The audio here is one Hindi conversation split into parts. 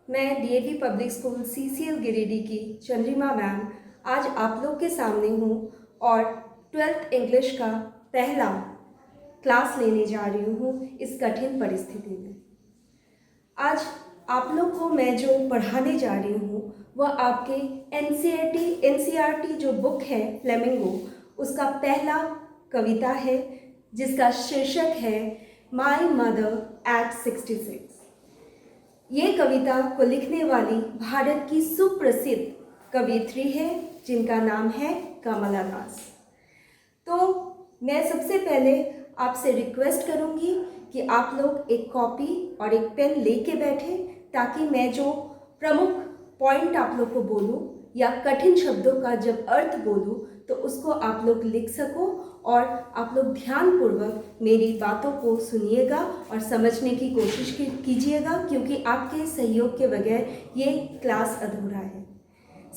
मैं DAV public school CCL Giridih की चंद्रिमा मैम आज आप लोग के सामने हूँ और 12th इंग्लिश का पहला क्लास लेने जा रही हूँ इस कठिन परिस्थिति में। आज आप लोग को मैं जो पढ़ाने जा रही हूँ वह आपके एनसीईआरटी जो बुक है फ्लेमिंगो उसका पहला कविता है जिसका शीर्षक है माई मदर एट 66। ये कविता को लिखने वाली भारत की सुप्रसिद्ध कवियत्री है जिनका नाम है कमला दास। तो मैं सबसे पहले आपसे रिक्वेस्ट करूंगी कि आप लोग एक कॉपी और एक पेन लेके बैठें ताकि मैं जो प्रमुख पॉइंट आप लोग को बोलूं या कठिन शब्दों का जब अर्थ बोलूं तो उसको आप लोग लिख सको और आप लोग ध्यानपूर्वक मेरी बातों को सुनिएगा और समझने की कोशिश कीजिएगा क्योंकि आपके सहयोग के बगैर ये क्लास अधूरा है।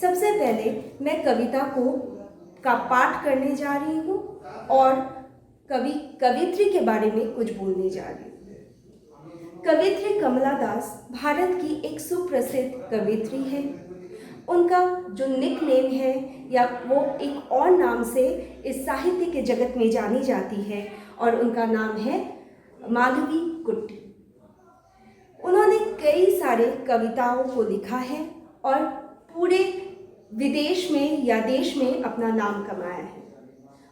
सबसे पहले मैं कविता का पाठ करने जा रही हूँ और कवियत्री के बारे में कुछ बोलने जा रही हूँ। कवियत्री कमला दास भारत की एक सुप्रसिद्ध कवियत्री है। उनका जो निक नेम है या वो एक और नाम से इस साहित्य के जगत में जानी जाती है और उनका नाम है माधवी कुट्टी। उन्होंने कई सारे कविताओं को लिखा है और पूरे विदेश में या देश में अपना नाम कमाया है।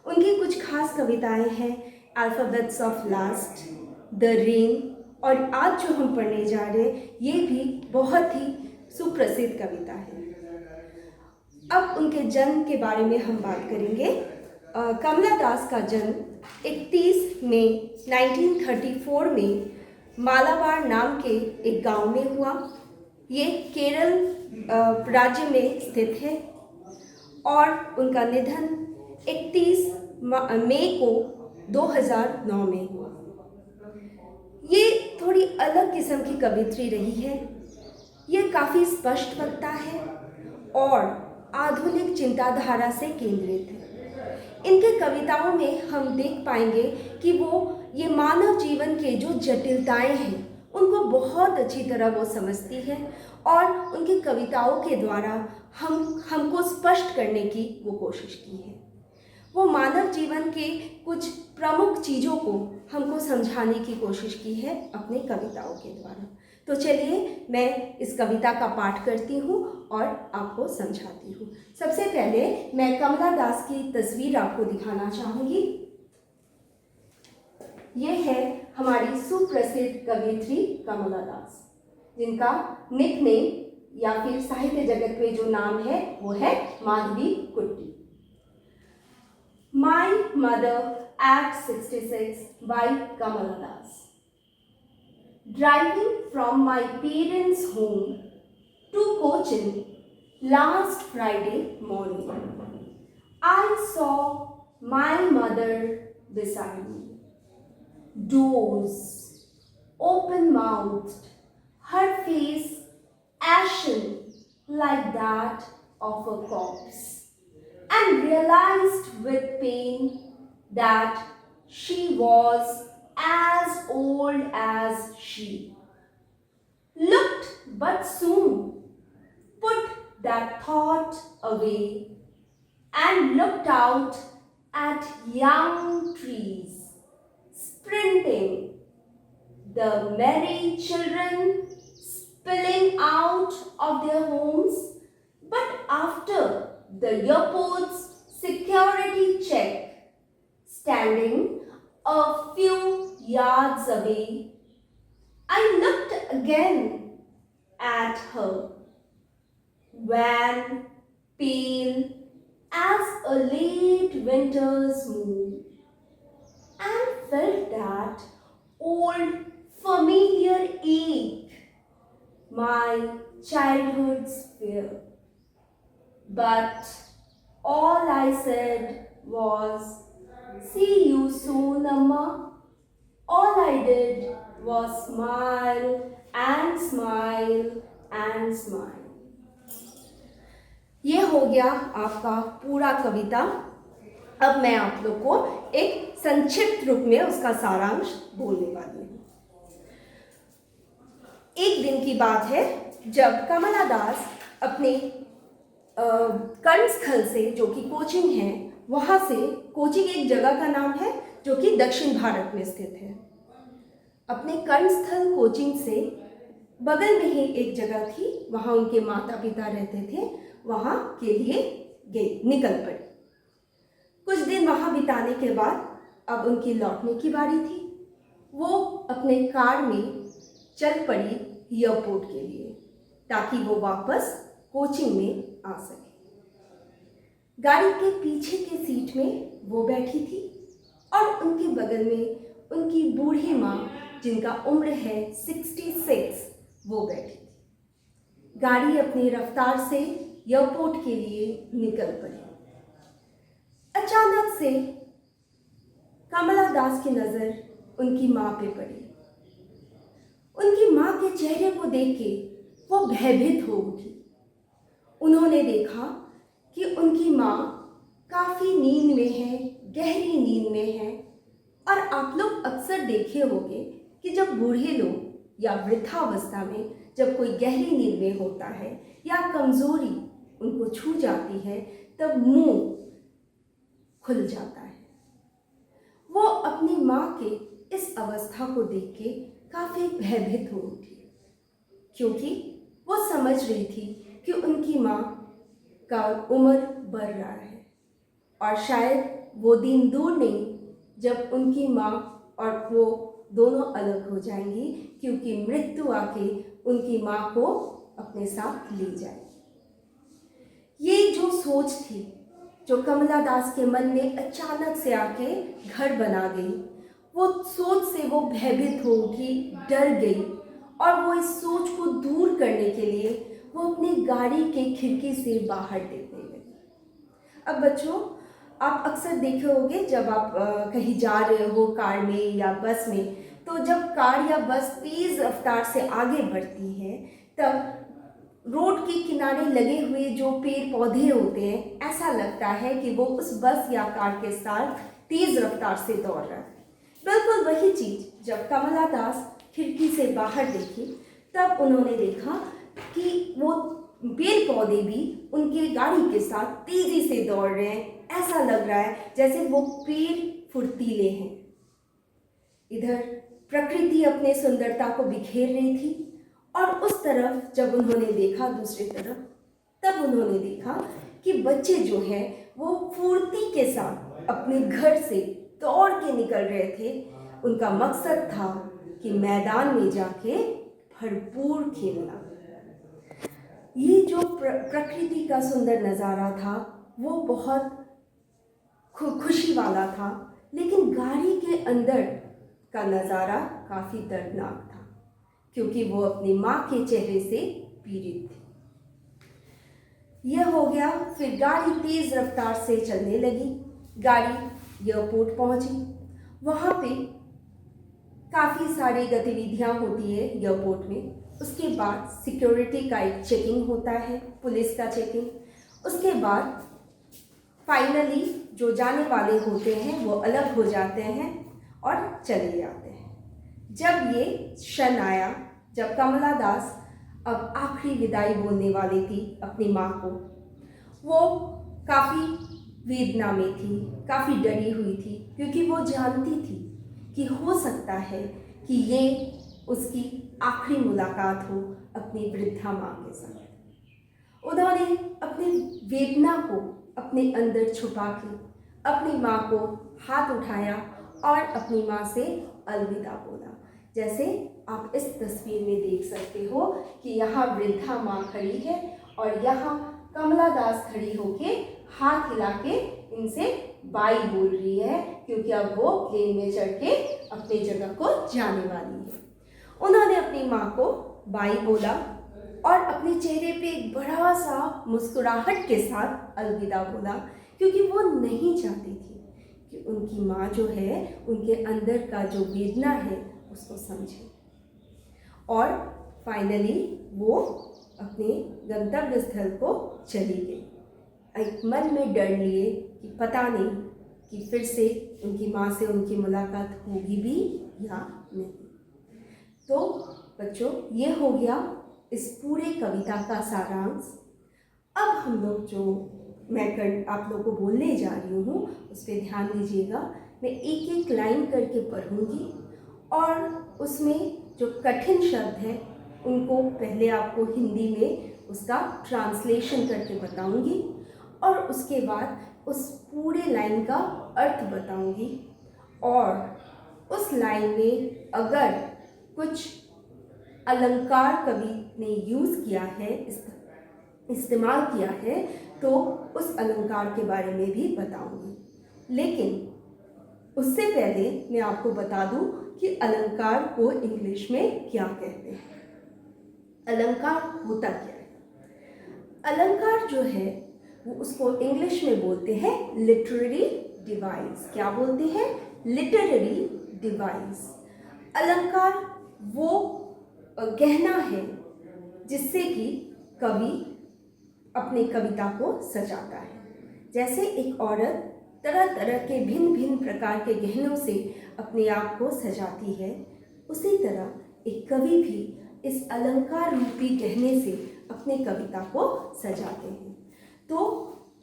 उनकी कुछ खास कविताएं हैं alphabets of last, the rain और आज जो हम पढ़ने जा रहे हैं ये भी बहुत ही सुप्रसिद्ध कविता है। अब उनके जन्म के बारे में हम बात करेंगे। कमला दास का जन्म 31 मई 1934 में मालाबार नाम के एक गांव में हुआ। ये केरल राज्य में स्थित है और उनका निधन 31 मई को 2009 में हुआ। ये थोड़ी अलग किस्म की कवियत्री रही है। ये काफ़ी स्पष्ट वक्ता है और आधुनिक चिंताधारा से केंद्रित है। इनके कविताओं में हम देख पाएंगे कि वो ये मानव जीवन के जो जटिलताएं हैं उनको बहुत अच्छी तरह वो समझती है और उनकी कविताओं के द्वारा हमको स्पष्ट करने की वो कोशिश की है। वो मानव जीवन के कुछ प्रमुख चीज़ों को हमको समझाने की कोशिश की है अपने कविताओं के द्वारा। तो चलिए मैं इस कविता का पाठ करती हूँ और आपको समझाती हूँ। सबसे पहले मैं कमला दास की तस्वीर आपको दिखाना चाहूँगी। ये है हमारी सुप्रसिद्ध कवियत्री कमला दास जिनका निकनेम या फिर साहित्य जगत में जो नाम है वो है माधवी कुट्टी। My Mother at 66 by Kamala Das. Driving from my parents' home to Cochin last Friday morning, I saw my mother beside me. Dozed, open-mouthed, her face ashen like that of a corpse, and realized with pain that she was as old as she. Looked but soon put that thought away and looked out at young trees sprinting, the merry children spilling out of their homes, but after the airport's security check, standing a few yards away, I looked again at her, wan, pale as a late winter's moon, and felt that old familiar ache, my childhood's fear. But all I said was, "See you soon, Amma." All I did was smile and smile and smile. ये हो गया आपका पूरा कविता। अब मैं आप लोग को एक संक्षिप्त रूप में उसका सारांश बोलने वाली हूँ। एक दिन की बात है जब कमला दास अपने कर्मस्थल से, जो कि कोचिंग है, वहाँ से, कोचिंग एक जगह का नाम है जो कि दक्षिण भारत में स्थित है, अपने कर्मस्थल कोचिंग से बगल में ही एक जगह थी, वहाँ उनके माता पिता रहते थे, वहाँ के लिए निकल पड़ी। कुछ दिन वहाँ बिताने के बाद अब उनकी लौटने की बारी थी। वो अपने कार में चल पड़ी एयरपोर्ट के लिए, ताकि वो वापस कोचिंग में आ सके। गाड़ी के पीछे के सीट में वो बैठी थी और उनके बगल में उनकी बूढ़ी माँ, जिनका उम्र है 66, वो बैठी थी। गाड़ी अपनी रफ्तार से एयरपोर्ट के लिए निकल पड़ी। अचानक से कमला दास की नज़र उनकी माँ पे पड़ी। उनकी माँ के चेहरे को देख के वो भयभीत हो उठी। उन्होंने देखा कि उनकी माँ काफ़ी नींद में है, गहरी नींद में है। और आप लोग अक्सर देखे होंगे कि जब बूढ़े लोग या वृद्धावस्था में जब कोई गहरी नींद में होता है या कमज़ोरी उनको छू जाती है, तब मुंह खुल जाता है। वो अपनी माँ के इस अवस्था को देख के काफ़ी भयभीत हो उठी, क्योंकि वो समझ रही थी कि उनकी माँ का उम्र बढ़ रहा है और शायद वो दिन दूर नहीं जब उनकी माँ और वो दोनों अलग हो जाएंगी, क्योंकि मृत्यु आके उनकी माँ को अपने साथ ले जाएगी। ये जो सोच थी, जो कमला दास के मन में अचानक से आके घर बना गई, वो सोच से वो भयभीत हो उठी, डर गई और वो इस सोच को दूर करने के लिए वो अपनी गाड़ी के खिड़की से बाहर देखने लगी। अब बच्चों, आप अक्सर देखे होंगे जब आप कहीं जा रहे हो कार में या बस में, तो जब कार या बस तेज़ रफ्तार से आगे बढ़ती है, तब रोड के किनारे लगे हुए जो पेड़ पौधे होते हैं, ऐसा लगता है कि वो उस बस या कार के साथ तेज़ रफ्तार से दौड़ रहा है। बिल्कुल वही चीज़ जब कमला दास खिड़की से बाहर देखी, तब उन्होंने देखा कि वो पेड़ पौधे भी उनके गाड़ी के साथ तेज़ी से दौड़ रहे हैं। ऐसा लग रहा है जैसे वो पेड़ फुर्तीले हैं। इधर प्रकृति अपने सुंदरता को बिखेर रही थी और उस तरफ जब उन्होंने देखा, दूसरी तरफ, तब उन्होंने देखा कि बच्चे जो हैं वो फुर्ती के साथ अपने घर से दौड़ के निकल रहे थे। उनका मकसद था कि मैदान में जाके भरपूर खेलना। ये जो प्रकृति का सुंदर नज़ारा था वो बहुत खुशी वाला था, लेकिन गाड़ी के अंदर का नज़ारा काफ़ी दर्दनाक था, क्योंकि वो अपनी माँ के चेहरे से पीड़ित थी। यह हो गया, फिर गाड़ी तेज़ रफ्तार से चलने लगी। गाड़ी एयरपोर्ट पहुँची। वहाँ पे काफ़ी सारी गतिविधियाँ होती है एयरपोर्ट में। उसके बाद सिक्योरिटी का एक चेकिंग होता है, पुलिस का चेकिंग। उसके बाद फाइनली जो जाने वाले होते हैं वो अलग हो जाते हैं और चले जाते हैं। जब ये क्षण आया, जब कमला दास अब आखिरी विदाई बोलने वाली थी अपनी माँ को, वो काफ़ी वेदना में थी, काफ़ी डरी हुई थी, क्योंकि वो जानती थी कि हो सकता है कि ये उसकी आखिरी मुलाकात हो अपनी वृद्धा माँ के साथ। उन्होंने अपनी वेदना को अपने अंदर छुपा के अपनी माँ को हाथ उठाया और अपनी माँ से अलविदा बोला। जैसे आप इस तस्वीर में देख सकते हो कि यहाँ वृद्धा माँ खड़ी है और यहाँ कमला दास खड़ी होके हाथ हिला के इनसे बाई बोल रही है, क्योंकि अब वो प्लेन में चढ़ के अपनी जगह को जाने वाली है। उन्होंने अपनी माँ को बाई बोला और अपने चेहरे पे एक बड़ा सा मुस्कुराहट के साथ अलविदा बोला, क्योंकि वो नहीं चाहती थी कि उनकी माँ जो है उनके अंदर का जो वेदना है उसको समझे। और फाइनली वो अपने गंतव्य स्थल को चली गई, एक मन में डर लिए कि पता नहीं कि फिर से उनकी माँ से उनकी मुलाकात होगी भी या नहीं। तो बच्चों, ये हो गया इस पूरे कविता का सारांश। अब हम लोग जो आप लोग को बोलने जा रही हूँ उस पर ध्यान दीजिएगा। मैं एक एक लाइन करके पढ़ूँगी और उसमें जो कठिन शब्द हैं उनको पहले आपको हिंदी में उसका ट्रांसलेशन करके बताऊँगी और उसके बाद उस पूरे लाइन का अर्थ बताऊँगी। और उस लाइन में अगर कुछ अलंकार कवि ने यूज़ किया है, इस्तेमाल किया है, तो उस अलंकार के बारे में भी बताऊंगी। लेकिन उससे पहले मैं आपको बता दूं कि अलंकार को इंग्लिश में क्या कहते हैं। अलंकार होता क्या है? अलंकार जो है वो उसको इंग्लिश में बोलते हैं लिटरेरी डिवाइस। क्या बोलते हैं? Literary device. अलंकार वो गहना है जिससे कि कवि अपने कविता को सजाता है। जैसे एक औरत तरह तरह के भिन्न भिन्न प्रकार के गहनों से अपने आप को सजाती है, उसी तरह एक कवि भी इस अलंकार रूपी गहने से अपने कविता को सजाते हैं। तो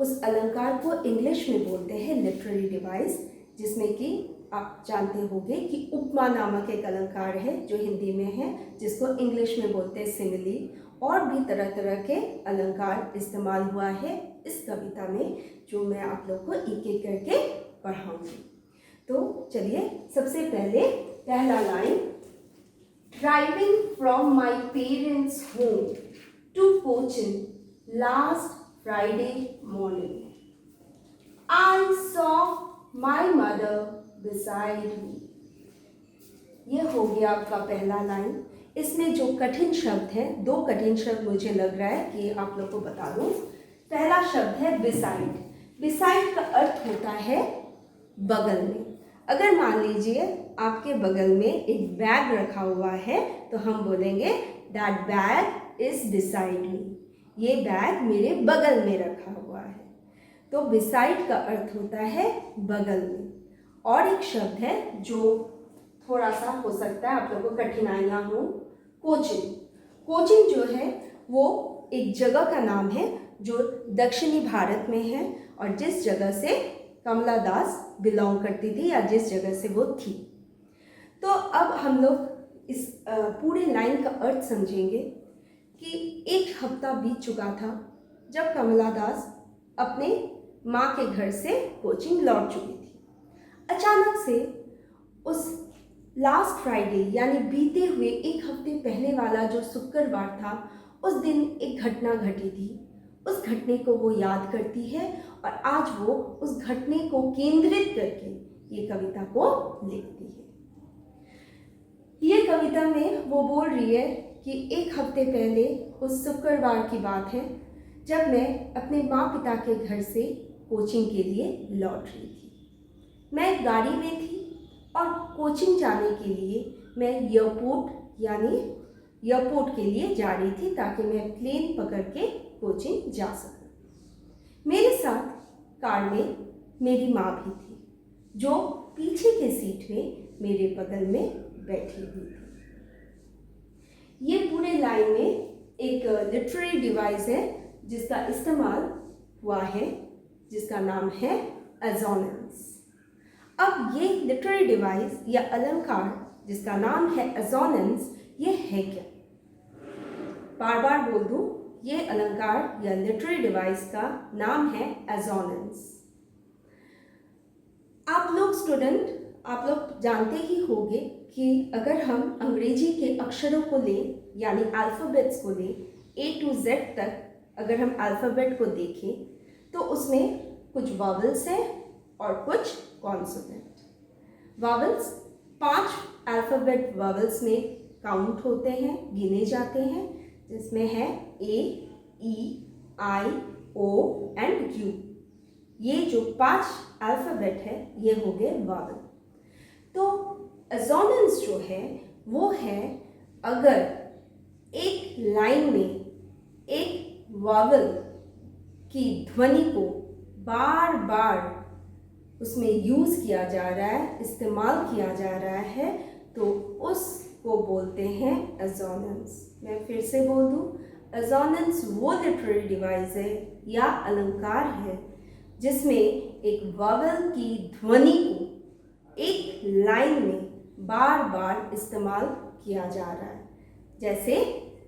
उस अलंकार को इंग्लिश में बोलते हैं लिटरेरी डिवाइस, जिसमें कि आप जानते होंगे कि उपमा नामक एक अलंकार है जो हिंदी में है, जिसको इंग्लिश में बोलते हैं सिमिली। और भी तरह तरह के अलंकार इस्तेमाल हुआ है इस कविता में, जो मैं आप लोग को एक एक करके पढ़ाऊंगी। तो चलिए, सबसे पहले पहला line. Driving from my parents home to Cochin last Friday morning, I saw my mother beside me. ये हो गया आपका पहला लाइन। इसमें जो कठिन शब्द है, दो कठिन शब्द मुझे लग रहा है कि आप लोग को बता दूं। पहला शब्द है बिसाइड। बिसाइड का अर्थ होता है बगल में। अगर मान लीजिए आपके बगल में एक बैग रखा हुआ है तो हम बोलेंगे that bag is beside me. ये बैग मेरे बगल में रखा हुआ है। तो बिसाइड का अर्थ होता है बगल में। और एक शब्द है जो थोड़ा सा हो सकता है आप लोगों को कठिनाइयाँ हो, कोचिन। कोचिन जो है वो एक जगह का नाम है जो दक्षिणी भारत में है और जिस जगह से कमला दास बिलोंग करती थी या जिस जगह से वो थी। तो अब हम लोग इस पूरे लाइन का अर्थ समझेंगे कि एक हफ्ता बीत चुका था जब कमला दास अपने माँ के घर से कोचिंग लौट चुकी थी। अचानक से उस लास्ट फ्राइडे यानी बीते हुए एक हफ्ते पहले वाला जो शुक्रवार था, उस दिन एक घटना घटी थी। उस घटने को वो याद करती है और आज वो उस घटने को केंद्रित करके ये कविता को लिखती है। ये कविता में वो बोल रही है कि एक हफ्ते पहले उस शुक्रवार की बात है जब मैं अपने माँ पिता के घर से कोचिंग के लिए लौट रही थी। मैं एक गाड़ी में थी और कोचिंग जाने के लिए मैं एयरपोर्ट के लिए जा रही थी ताकि मैं प्लेन पकड़ के कोचिंग जा सकूं। मेरे साथ कार में मेरी माँ भी थी जो पीछे के सीट में मेरे बगल में बैठी हुई थी। ये पूरे लाइन में एक लिटरेरी डिवाइस है जिसका इस्तेमाल हुआ है, जिसका नाम है एजोनेंस। अब ये लिटरेरी डिवाइस या अलंकार जिसका नाम है एजोनेंस, ये है क्या? बार बार बोल दूं, ये अलंकार या लिटरेरी डिवाइस का नाम है एजोनेंस। आप लोग जानते ही होंगे कि अगर हम अंग्रेजी के अक्षरों को लें यानी अल्फ़ाबेट्स को लें, A to Z तक अगर हम अल्फ़ाबेट को देखें तो उसमें कुछ वॉवल्स हैं और कुछ कॉन्सोनेंट। वॉवल्स 5 अल्फ़ाबेट वॉवल्स में काउंट होते हैं, गिने जाते हैं, जिसमें है A, E, I, O and U। ये जो 5 अल्फ़ाबेट है ये हो गए वॉवल। तो एजोनेंस जो है वो है अगर एक लाइन में एक वॉवल की ध्वनि को बार बार उसमें यूज़ किया जा रहा है, इस्तेमाल किया जा रहा है, तो उसको बोलते हैं एजोनेंस। मैं फिर से बोल दूं, अजोनेंस वो लिटरेरी डिवाइस है या अलंकार है जिसमें एक वॉवल की ध्वनि को एक लाइन में बार बार इस्तेमाल किया जा रहा है। जैसे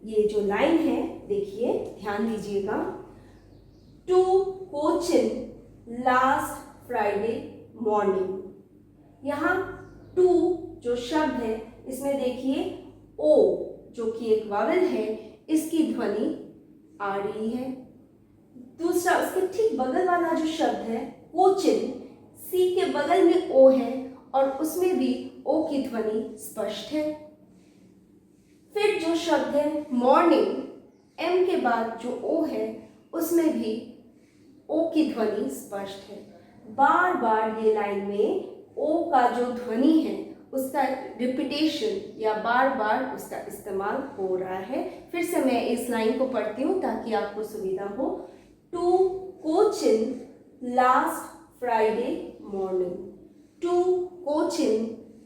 ये जो लाइन है, देखिए, ध्यान दीजिएगा, to Cochin last Friday morning. यहाँ टू जो शब्द है, इसमें देखिए ओ जो कि एक वावल है, इसकी ध्वनि आ रही है। दूसरा, उसके ठीक बगल वाला जो शब्द है कोचिन, सी के बगल में ओ है और उसमें भी ओ की ध्वनि स्पष्ट है। फिर जो शब्द है मॉर्निंग, एम के बाद जो ओ है उसमें भी ओ की ध्वनि स्पष्ट है। बार बार ये लाइन में ओ का जो ध्वनि है उसका रिपीटेशन या बार बार उसका इस्तेमाल हो रहा है। फिर से मैं इस लाइन को पढ़ती हूँ ताकि आपको सुविधा हो। To Cochin last Friday morning, to Cochin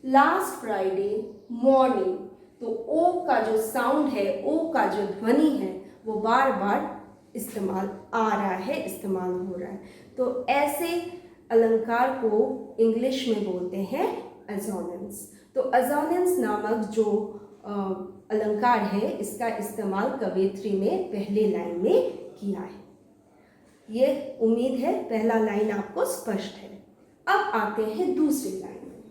last Friday morning. तो ओ का जो साउंड है, ओ का जो ध्वनि है, वो बार बार इस्तेमाल आ रहा है, इस्तेमाल हो रहा है। तो ऐसे अलंकार को इंग्लिश में बोलते हैं अजोनेंस। तो अजोनेंस नामक जो अलंकार है, इसका इस्तेमाल कवयित्री ने पहले लाइन में किया है। ये उम्मीद है पहला लाइन आपको स्पष्ट है। अब आते हैं दूसरी लाइन में।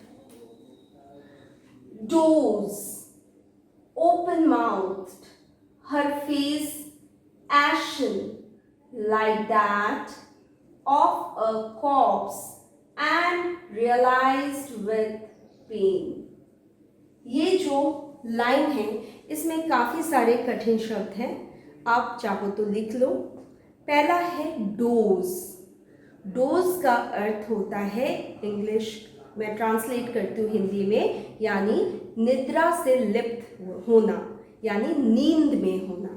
Dose open mouthed, her face ashen like that of a corpse and realized with pain। ये जो लाइन है इसमें काफ़ी सारे कठिन शब्द हैं, आप चाहो तो लिख लो। पहला है डोज। डोज का अर्थ होता है, इंग्लिश में ट्रांसलेट करती हूँ हिंदी में, यानी निद्रा से लिप्त होना, यानी नींद में होना।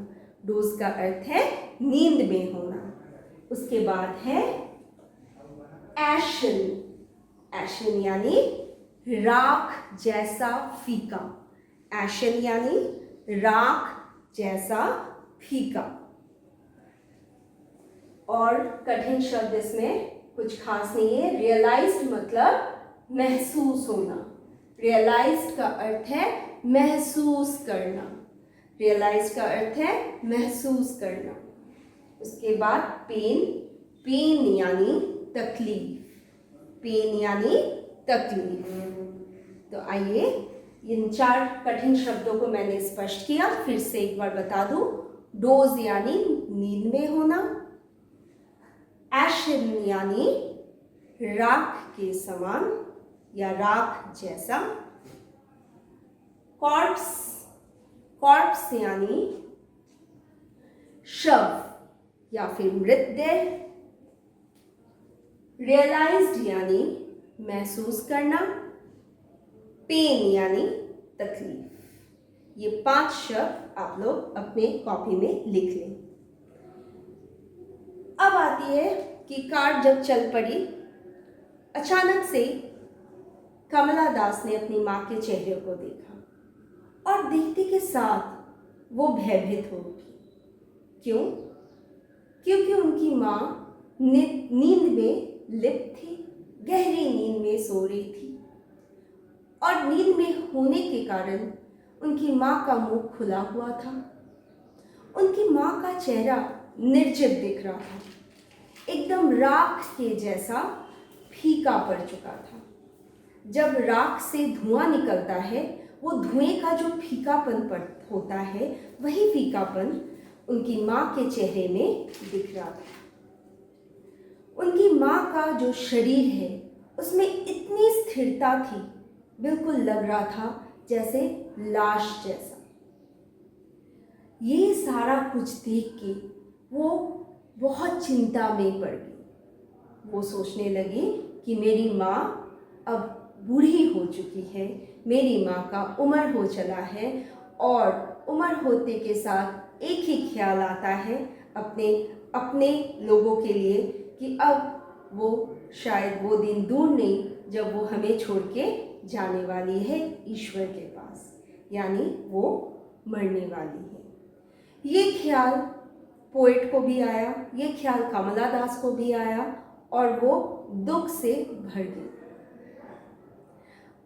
डोज का अर्थ है नींद में होना। उसके बाद है एशन। एशन यानी राख जैसा फीका। एशन यानी राख जैसा फीका। और कठिन शब्द इसमें कुछ खास नहीं है। रियलाइज्ड मतलब महसूस होना। रियलाइज्ड का अर्थ है महसूस करना। रियलाइज का अर्थ है महसूस करना। उसके बाद पेन। पेन यानी तकलीफ। पेन यानी तकलीफ। तो आइए, इन 4 कठिन शब्दों को मैंने स्पष्ट किया, फिर से एक बार बता दूं। डोज यानी नींद में होना। एशन यानी राख के समान या राख जैसा। कॉर्प्स, कॉर्प्स यानी शव या फिर मृतदेह। रियलाइज्ड यानी महसूस करना। पेन यानी तकलीफ। ये 5 शब्द आप लोग अपने कॉपी में लिख लें। अब आती है कि कार जब चल पड़ी, अचानक से कमला दास ने अपनी माँ के चेहरे को देखा और देखते के साथ वो भयभीत हो उठी। क्यों? क्योंकि उनकी माँ नींद में लिप्त थी, गहरी नींद में सो रही थी और नींद में होने के कारण उनकी माँ का मुंह खुला हुआ था। उनकी माँ का चेहरा निर्जीव दिख रहा था, एकदम राख के जैसा फीका पड़ चुका था। जब राख से धुआं निकलता है, वो धुएं का जो फीकापन होता है, वही फीकापन उनकी माँ के चेहरे में दिख रहा था। उनकी माँ का जो शरीर है उसमें इतनी स्थिरता थी, बिल्कुल लग रहा था जैसे लाश जैसा। ये सारा कुछ देख के वो बहुत चिंता में पड़ गई। वो सोचने लगी कि मेरी माँ अब बूढ़ी हो चुकी है, मेरी माँ का उम्र हो चला है और उम्र होते के साथ एक ही ख्याल आता है अपने लोगों के लिए कि अब वो शायद वो दिन दूर नहीं जब वो हमें छोड़ के जाने वाली है ईश्वर के पास, यानी वो मरने वाली है। ये ख्याल पोएट को भी आया, ये ख्याल कमला दास को भी आया और वो दुख से भर गई।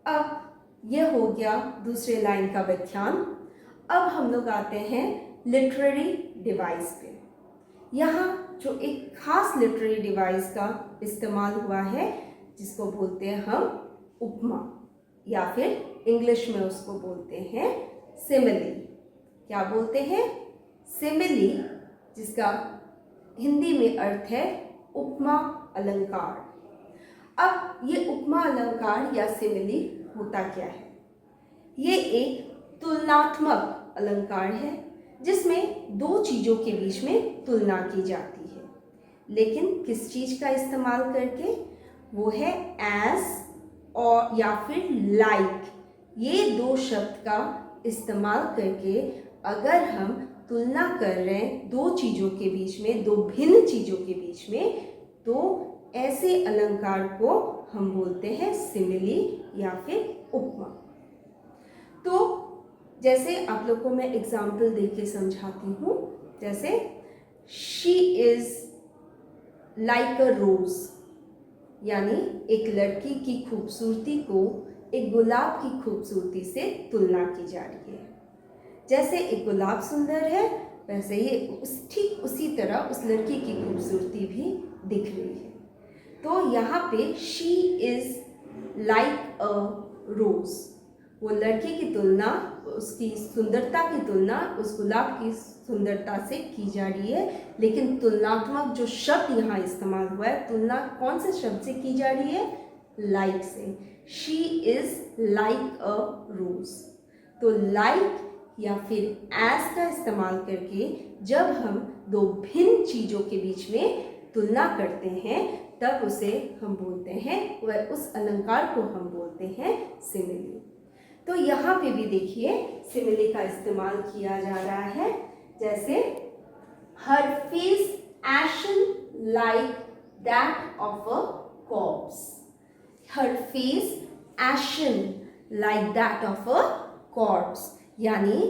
अब यह हो गया दूसरे लाइन का व्याख्यान। अब हम लोग आते हैं लिटरेरी डिवाइस पे। यहाँ जो एक खास लिटरेरी डिवाइस का इस्तेमाल हुआ है जिसको बोलते हैं हम उपमा, या फिर इंग्लिश में उसको बोलते हैं सिमिली। क्या बोलते हैं? सिमिली, जिसका हिंदी में अर्थ है उपमा अलंकार। अब ये उपमा अलंकार या सिमिली होता क्या है? ये एक तुलनात्मक अलंकार है जिसमें दो चीज़ों के बीच में तुलना की जाती है, लेकिन किस चीज़ का इस्तेमाल करके? वो है एज और या फिर लाइक। ये दो शब्द का इस्तेमाल करके अगर हम तुलना कर रहे हैं दो चीज़ों के बीच में, दो भिन्न चीज़ों के बीच में, तो ऐसे अलंकार को हम बोलते हैं सिमिली या फिर उपमा। तो जैसे आप लोग को मैं एग्जाम्पल देके समझाती हूँ। जैसे शी इज लाइक अ रोज, यानी एक लड़की की खूबसूरती को एक गुलाब की खूबसूरती से तुलना की जा रही है। जैसे एक गुलाब सुंदर है, वैसे ही ठीक उसी तरह उस लड़की की खूबसूरती भी दिख रही है। तो यहाँ पे शी इज लाइक अ रोज, वो लड़की की तुलना, उसकी सुंदरता की तुलना उस गुलाब की सुंदरता से की जा रही है। लेकिन तुलनात्मक जो शब्द यहाँ इस्तेमाल हुआ है, तुलना कौन से शब्द से की जा रही है? लाइक से। शी इज लाइक अ रोज। तो लाइक या फिर एज का इस्तेमाल करके जब हम दो भिन्न चीज़ों के बीच में तुलना करते हैं तब उसे हम बोलते हैं, वह उस अलंकार को हम बोलते हैं सिमिली। तो यहाँ पे भी देखिए सिमिली का इस्तेमाल किया जा रहा है। जैसे her face ashen like that of a corpse. Her face ashen like that of a corpse, यानी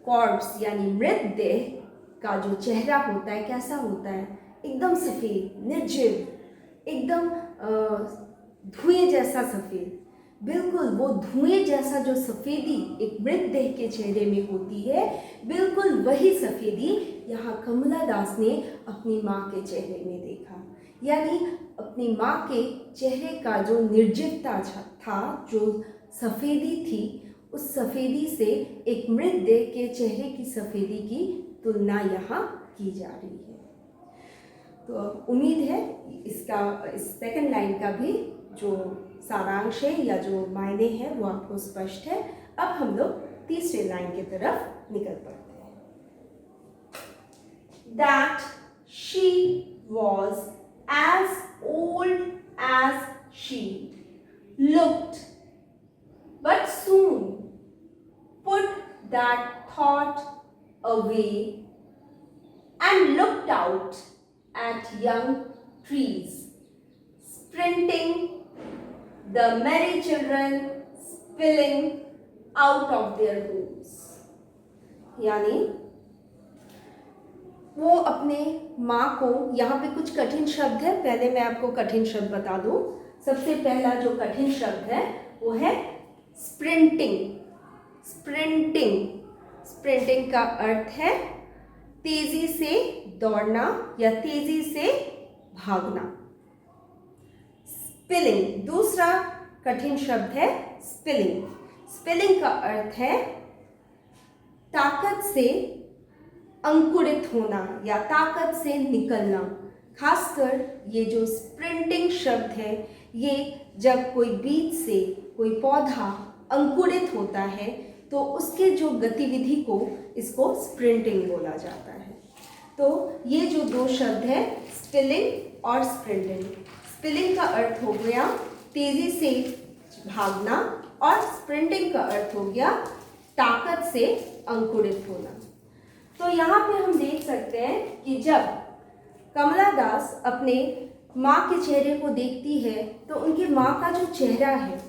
कॉर्प्स यानी मृतदेह का जो चेहरा होता है कैसा होता है? एकदम सफ़ेद, निर्जीव, एकदम धुएं जैसा सफ़ेद। बिल्कुल वो धुएं जैसा जो सफ़ेदी एक मृतदेह के चेहरे में होती है, बिल्कुल वही सफ़ेदी यहाँ कमला दास ने अपनी माँ के चेहरे में देखा। यानी अपनी माँ के चेहरे का जो निर्जीवता था, जो सफ़ेदी थी, उस सफ़ेदी से एक मृतदेह के चेहरे की सफ़ेदी की तुलना यहाँ की जा रही है। तो उम्मीद है इसका इस सेकंड लाइन का भी जो सारांश है या जो मायने हैं वो आपको स्पष्ट है। अब हम लोग तीसरे लाइन की तरफ निकल पड़ते हैं। That she was as old as she looked, but soon put that thought away and looked out at young trees, sprinting, the merry children spilling out of their homes। यानी वो अपने माँ को, यहाँ पे कुछ कठिन शब्द है, पहले मैं आपको कठिन शब्द बता दूँ। सबसे पहला जो कठिन शब्द है वो है स्प्रिंटिंग। स्प्रिंटिंग, स्प्रिंटिंग का अर्थ है तेजी से दौड़ना या तेजी से भागना। स्पिलिंग, दूसरा कठिन शब्द है स्पिलिंग। स्पिलिंग का अर्थ है ताकत से अंकुरित होना या ताकत से निकलना। खासकर ये जो स्प्रिंटिंग शब्द है, ये जब कोई बीज से कोई पौधा अंकुरित होता है तो उसके जो गतिविधि को इसको स्प्रिंटिंग बोला जाता है। तो ये जो दो शब्द हैं स्पिलिंग और स्प्रिंटिंग। स्पिलिंग का अर्थ हो गया तेजी से भागना और स्प्रिंटिंग का अर्थ हो गया ताकत से अंकुरित होना। तो यहाँ पे हम देख सकते हैं कि जब कमला दास अपने माँ के चेहरे को देखती है तो उनकी माँ का जो चेहरा है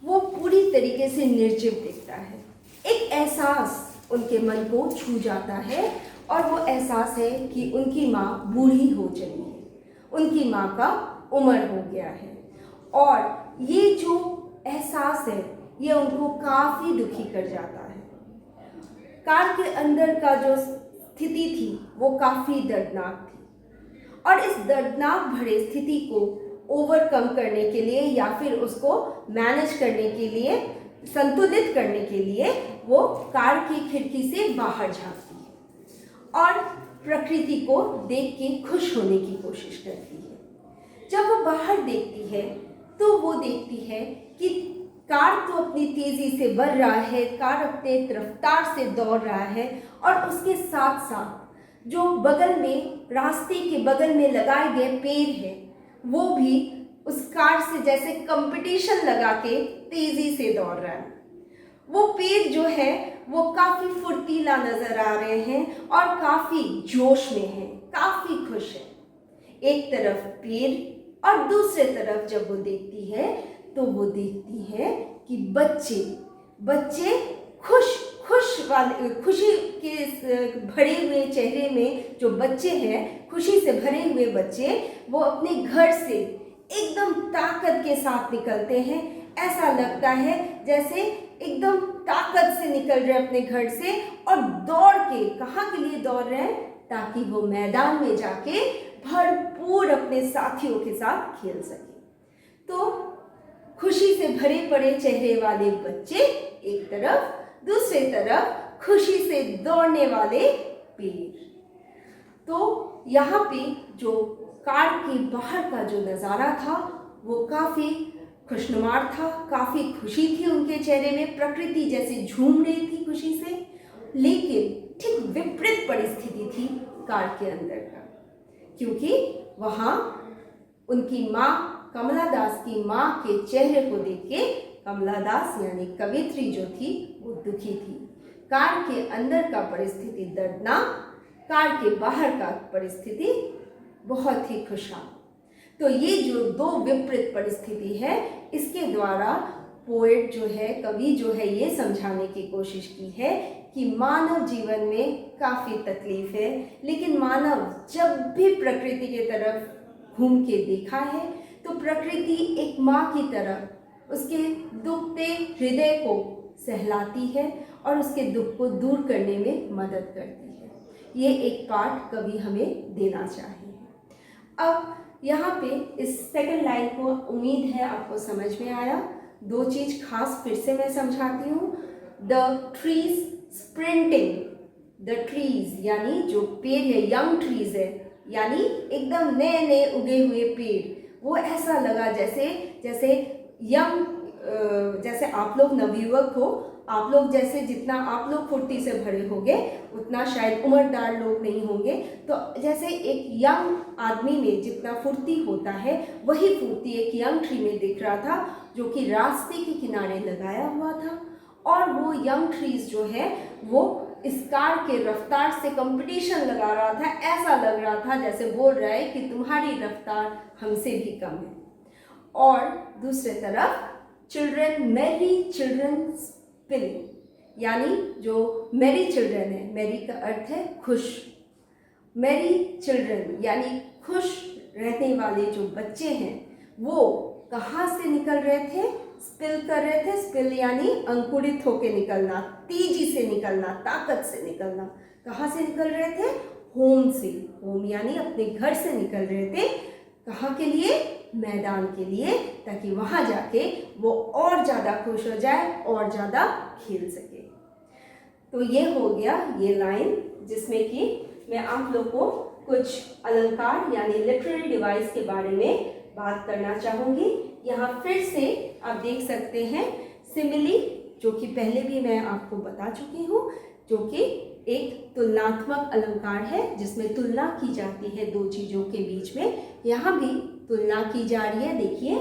वो पूरी तरीके से निर्जीव दिखता है। एक एहसास उनके मन को छू जाता है और वो एहसास है कि उनकी माँ बूढ़ी हो चली है, उनकी माँ का उम्र हो गया है। और ये जो एहसास है ये उनको काफ़ी दुखी कर जाता है। कार के अंदर का जो स्थिति थी वो काफ़ी दर्दनाक थी, और इस दर्दनाक भरे स्थिति को ओवरकम करने के लिए या फिर उसको मैनेज करने के लिए, संतुलित करने के लिए वो कार की खिड़की से बाहर झांकती है और प्रकृति को देख के खुश होने की कोशिश करती है। जब वो बाहर देखती है तो वो देखती है कि कार तो अपनी तेजी से बढ़ रहा है, कार अपने रफ्तार से दौड़ रहा है, और उसके साथ साथ जो बगल में, रास्ते के बगल में लगाए गए पेड़ है वो भी उस कार से जैसे कंपटीशन लगा के तेजी से दौड़ रहा है। वो पेड़ जो है वो काफी फुर्तीला नजर आ रहे हैं और काफी जोश में है, काफी खुश है। एक तरफ पेड़ और दूसरे तरफ जब वो देखती है तो वो देखती है कि बच्चे खुशी के भरे हुए चेहरे में जो बच्चे हैं, खुशी से भरे हुए बच्चे, वो अपने घर से एकदम ताकत के साथ निकलते हैं। ऐसा लगता है जैसे एकदम ताकत से निकल रहे अपने घर से, और दौड़ के, कहाँ के लिए दौड़ रहे हैं, ताकि वो मैदान में जाके भरपूर अपने साथियों के साथ खेल सके। तो खुशी से भरे पड़े चेहरे वाले बच्चे एक तरफ, दूसरे तरफ खुशी से दौड़ने वाले पेड़। तो यहाँ पे जो कार के बाहर का जो नज़ारा था वो काफ़ी खुशनुमा था, काफ़ी खुशी थी उनके चेहरे में, प्रकृति जैसे झूम रही थी खुशी से। लेकिन ठीक विपरीत परिस्थिति थी कार के अंदर का, क्योंकि वहाँ उनकी माँ, कमला दास की माँ के चेहरे को देख के कमला दास यानी कवित्री जो थी वो दुखी थी। कार के अंदर का परिस्थिति दर्दनाक, कार के बाहर का परिस्थिति बहुत ही खुशहाल। तो ये जो दो विपरीत परिस्थिति है, इसके द्वारा पोएट जो है, कवि जो है, ये समझाने की कोशिश की है कि मानव जीवन में काफ़ी तकलीफ है, लेकिन मानव जब भी प्रकृति के तरफ घूम के देखा है तो प्रकृति एक माँ की तरह उसके दुखते हृदय को सहलाती है और उसके दुख को दूर करने में मदद करती है। ये एक पाठ कवि हमें देना चाहे। अब यहाँ पे इस सेकंड लाइन को उम्मीद है आपको समझ में आया। दो चीज़ खास फिर से मैं समझाती हूँ। The trees sprinting, the trees यानी जो पेड़ है, यंग ट्रीज है, यानी एकदम नए नए उगे हुए पेड़। वो ऐसा लगा जैसे यंग, जैसे आप लोग नवयुवक हो, आप लोग जैसे जितना आप लोग फुर्ती से भरे होंगे उतना शायद उम्रदार लोग नहीं होंगे। तो जैसे एक यंग आदमी में जितना फुर्ती होता है, वही फुर्ती एक यंग ट्री में दिख रहा था जो कि रास्ते के किनारे लगाया हुआ था। और वो यंग ट्रीज जो है वो इस कार के रफ्तार से कंपटीशन लगा रहा था। ऐसा लग रहा था जैसे बोल रहा है कि तुम्हारी रफ्तार हमसे भी कम है। और दूसरे तरफ चिल्ड्रन, मैरी चिल्ड्रन स्पिनिंग, यानी जो मैरी चिल्ड्रन है, मैरी का अर्थ है खुश, मैरी चिल्ड्रन यानी खुश रहने वाले जो बच्चे हैं वो कहाँ से निकल रहे थे, स्पिल कर रहे थे। स्पिल यानी अंकुरित होके निकलना, तेजी से निकलना, ताकत से निकलना। कहाँ से निकल रहे थे? होम से। होम यानी अपने घर से निकल रहे थे। कहाँ के लिए? मैदान के लिए, ताकि वहाँ जाके वो और ज़्यादा खुश हो जाए और ज़्यादा खेल सके। तो ये हो गया ये लाइन, जिसमें कि मैं आप लोग को कुछ अलंकार यानी लिटरेरी डिवाइस के बारे में बात करना चाहूँगी। यहाँ फिर से आप देख सकते हैं सिमिली, जो कि पहले भी मैं आपको बता चुकी हूँ, जो कि एक तुलनात्मक अलंकार है जिसमें तुलना की जाती है दो चीज़ों के बीच में। यहाँ भी तुलना की जा रही है। देखिए,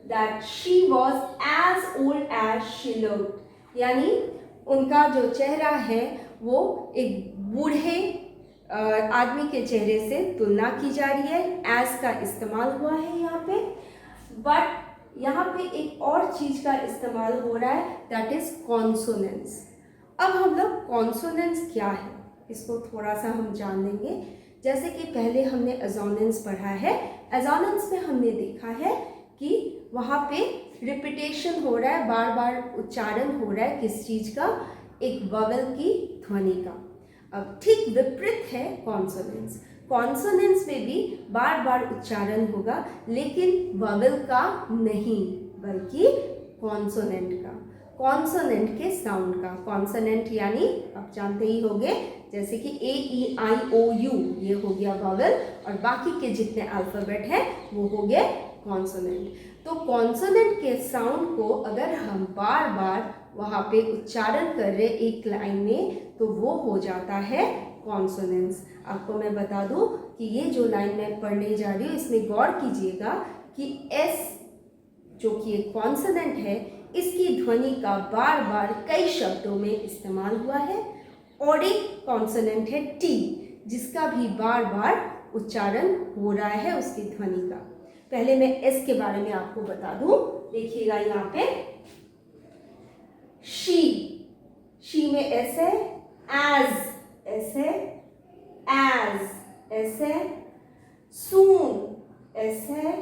that she was as old as she looked, यानी उनका जो चेहरा है वो एक बूढ़े आदमी के चेहरे से तुलना की जा रही है। as का इस्तेमाल हुआ है यहाँ पे, बट यहाँ पे एक और चीज़ का इस्तेमाल हो रहा है, दैट इज कॉन्सोनेंस। अब हम लोग कॉन्सोनेंस क्या है इसको थोड़ा सा हम जान लेंगे। जैसे कि पहले हमने एजोनेंस पढ़ा है, एजोनेंस में हमने देखा है कि वहाँ पे रिपीटेशन हो रहा है, बार बार उच्चारण हो रहा है किस चीज़ का, एक वॉवेल की ध्वनि का। अब ठीक विपरीत है कॉन्सोनेंस। कॉन्सोनेंस में भी बार बार उच्चारण होगा, लेकिन वॉवेल का नहीं, बल्कि कॉन्सोनेंट का, कॉन्सोनेंट के साउंड का। कॉन्सोनेंट यानी आप जानते ही होंगे, जैसे कि ए ई आई ओ यू, ये हो गया वॉवेल, और बाकी के जितने अल्फ़ाबेट हैं वो हो गए कॉन्सोनेंट। तो कॉन्सोनेंट के साउंड को अगर हम बार बार वहाँ पे उच्चारण कर रहे एक लाइन में, तो वो हो जाता है कॉन्सोनेंस। आपको मैं बता दूं कि ये जो लाइन मैं पढ़ने जा रही हूँ, इसमें गौर कीजिएगा कि एस जो कि एक कॉन्सोनेंट है, इसकी ध्वनि का बार बार कई शब्दों में इस्तेमाल हुआ है, और एक कॉन्सोनेंट है टी, जिसका भी बार बार उच्चारण हो रहा है उसकी ध्वनि का। पहले मैं एस के बारे में आपको बता दूं, देखिएगा यहाँ पे शी में एस है, एस है, एस है, सून एस है,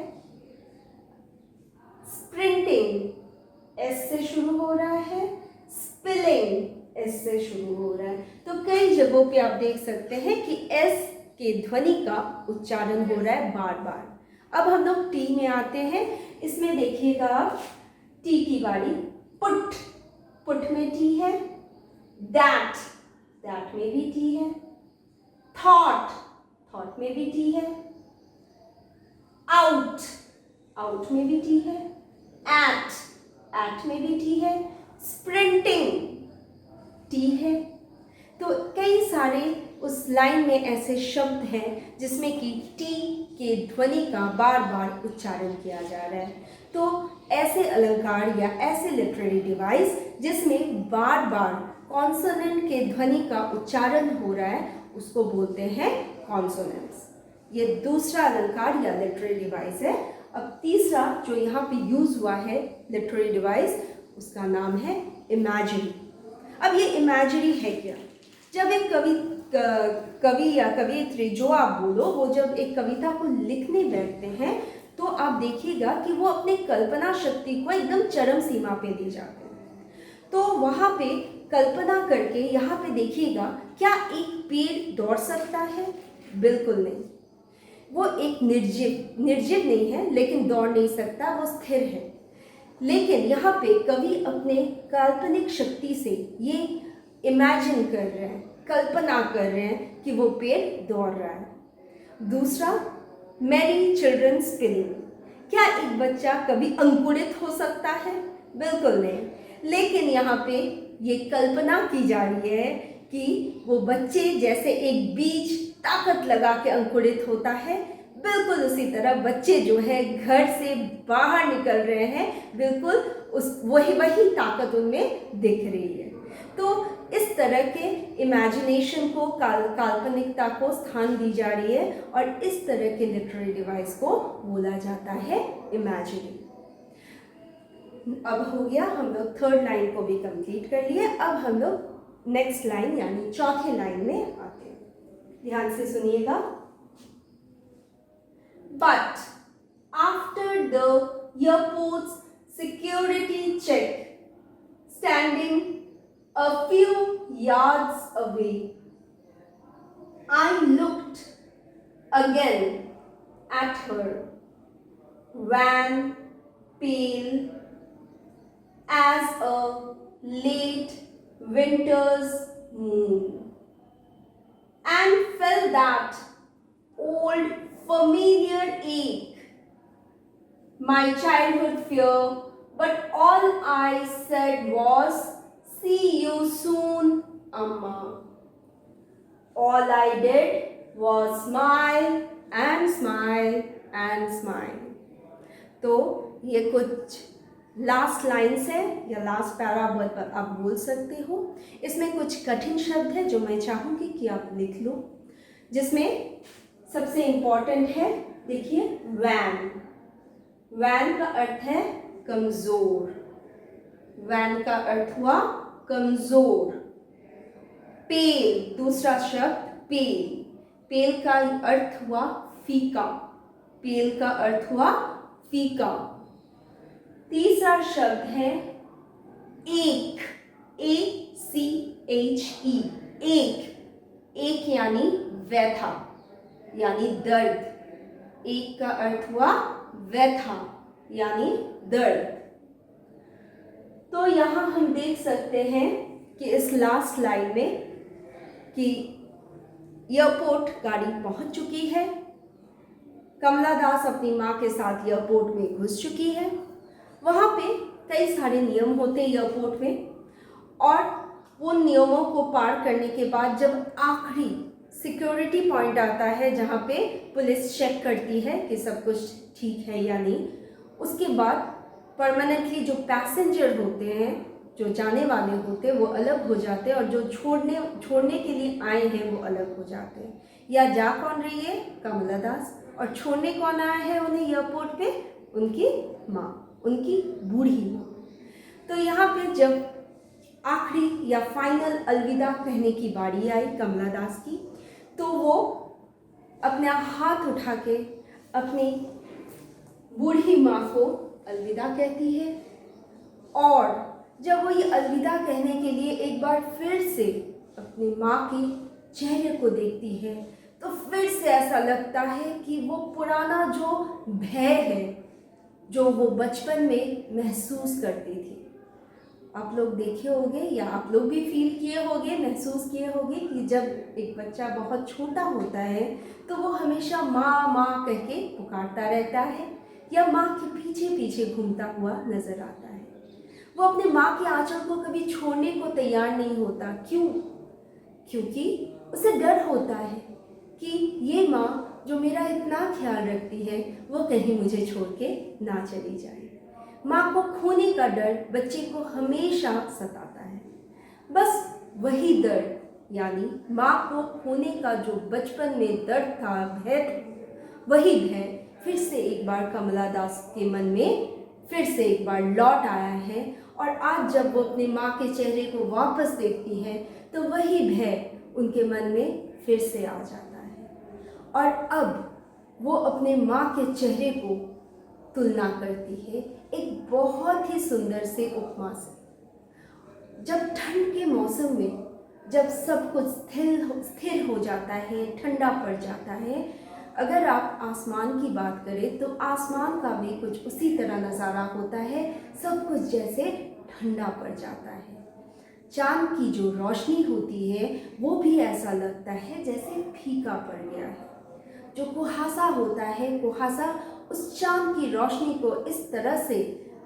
स्प्रिंटिंग एस से शुरू हो रहा है, स्पिलिंग एस से शुरू हो रहा है। तो कई जगहों पे आप देख सकते हैं कि एस के ध्वनि का उच्चारण हो रहा है बार बार। अब हम लोग टी में आते हैं। इसमें देखिएगा टी की बारी, पुट में टी है, दैट में भी टी है, थॉट में भी टी है, आउट में भी टी है, एट में भी टी है, स्प्रिंटिंग टी है। तो कई सारे उस लाइन में ऐसे शब्द हैं जिसमें कि टी के ध्वनि का बार बार उच्चारण किया जा रहा है। तो ऐसे अलंकार या ऐसे लिटरेरी डिवाइस जिसमें बार बार कॉन्सोनेंट के ध्वनि का उच्चारण हो रहा है, उसको बोलते हैं कॉन्सोनेंट्स। ये दूसरा अलंकार या लिटरेरी डिवाइस है। अब तीसरा जो यहाँ पे यूज हुआ है लिटरेरी डिवाइस, उसका नाम है इमेजिनरी। अब ये इमेजिनरी है क्या? जब एक कवि या कवियत्री, जो आप बोलो, वो जब एक कविता को लिखने बैठते हैं, तो आप देखिएगा कि वो अपने कल्पना शक्ति को एकदम चरम सीमा पे ले जाते हैं। तो वहाँ पे कल्पना करके, यहाँ पे देखिएगा, क्या एक पेड़ दौड़ सकता है? बिल्कुल नहीं। वो एक निर्जीव नहीं है, लेकिन दौड़ नहीं सकता, वो स्थिर है। लेकिन यहाँ पे कवि अपने काल्पनिक शक्ति से ये इमेजिन कर रहे हैं, कल्पना कर रहे हैं कि वो पेड़ दौड़ रहा है। दूसरा, मैरी चिल्ड्रन स्पिनिंग। क्या एक बच्चा कभी अंकुरित हो सकता है? बिल्कुल नहीं। लेकिन यहाँ पे ये कल्पना की जा रही है कि वो बच्चे जैसे एक बीज ताकत लगा के अंकुरित होता है, बिल्कुल उसी तरह बच्चे जो है घर से बाहर निकल रहे हैं, बिल्कुल उस वही ताकत उनमें दिख रही है। तो इस तरह के इमेजिनेशन को, काल्पनिकता को स्थान दी जा रही है, और इस तरह के लिटरेरी डिवाइस को बोला जाता है इमेजिनरी। अब हो गया, हम लोग थर्ड लाइन को भी कंप्लीट कर लिए। अब हम लोग नेक्स्ट लाइन यानी चौथे लाइन में आते हैं। ध्यान से सुनिएगा। But after the airport's security check, standing a few yards away, I looked again at her, wan, pale as a late winter's moon, and felt that old familiar ache, my childhood fear, but all I said was, "See you soon, Amma." All I did was smile and smile and smile. तो ये कुछ लास्ट लाइन्स है या लास्ट पैरा आप बोल सकते हो। इसमें कुछ कठिन शब्द है जो मैं चाहूँगी कि आप लिख लो, जिसमें सबसे इम्पॉर्टेंट है, देखिए, वैन। वैन का अर्थ है कमजोर। वैन का अर्थ हुआ कमजोर। पेल, दूसरा शब्द पेल। पेल का अर्थ हुआ फीका। पेल का अर्थ हुआ फीका। तीसरा शब्द है एक, ACHE, एक। एक यानी व्यथा यानी दर्द। एक का अर्थ हुआ व्यथा यानी दर्द। तो यहाँ हम देख सकते हैं कि इस लास्ट लाइन में कि एयरपोर्ट गाड़ी पहुंच चुकी है। कमला दास अपनी माँ के साथ एयरपोर्ट में घुस चुकी है। वहाँ पे कई सारे नियम होते हैं एयरपोर्ट में, और वो नियमों को पार करने के बाद जब आखिरी सिक्योरिटी पॉइंट आता है जहाँ पे पुलिस चेक करती है कि सब कुछ ठीक है या नहीं, उसके बाद परमानेंटली जो पैसेंजर होते हैं, जो जाने वाले होते हैं, वो अलग हो जाते हैं, और जो छोड़ने के लिए आए हैं वो अलग हो जाते हैं। या जा कौन रही है? कमला दास। और छोड़ने कौन आया है उन्हें एयरपोर्ट पे? उनकी माँ, उनकी बूढ़ी माँ। तो यहाँ पे जब आखिरी या फाइनल अलविदा कहने की बारी आई कमला दास की, तो वो अपना हाथ उठा के अपनी बूढ़ी माँ को अलविदा कहती है। और जब वो ये अलविदा कहने के लिए एक बार फिर से अपनी माँ के चेहरे को देखती है, तो फिर से ऐसा लगता है कि वो पुराना जो भय है, जो वो बचपन में महसूस करती थी। आप लोग देखे होंगे या आप लोग भी फील किए होंगे, महसूस किए होंगे कि जब एक बच्चा बहुत छोटा होता है तो वो हमेशा माँ माँ कह के पुकारता रहता है, या माँ के पीछे पीछे घूमता हुआ नजर आता है। वो अपने माँ के आंचल को कभी छोड़ने को तैयार नहीं होता। क्यों? क्योंकि उसे डर होता है कि ये माँ जो मेरा इतना ख्याल रखती है वो कहीं मुझे छोड़ के ना चली जाए। माँ को खोने का डर बच्चे को हमेशा सताता है। बस वही दर्द, यानी माँ को खोने का जो बचपन में दर्द था, भय था, वही भय फिर से एक बार कमला दास के मन में फिर से एक बार लौट आया है। और आज जब वो अपनी माँ के चेहरे को वापस देखती है तो वही भय उनके मन में फिर से आ जाता है। और अब वो अपने माँ के चेहरे को तुलना करती है एक बहुत ही सुंदर से उपमा से। जब ठंड के मौसम में जब सब कुछ स्थिर हो जाता है, ठंडा पड़ जाता है, अगर आप आसमान की बात करें तो आसमान का भी कुछ उसी तरह नज़ारा होता है। सब कुछ जैसे ठंडा पड़ जाता है। चांद की जो रोशनी होती है वो भी ऐसा लगता है जैसे फीका पड़ गया है। जो कुहासा होता है, कुहासा उस चांद की रोशनी को इस तरह से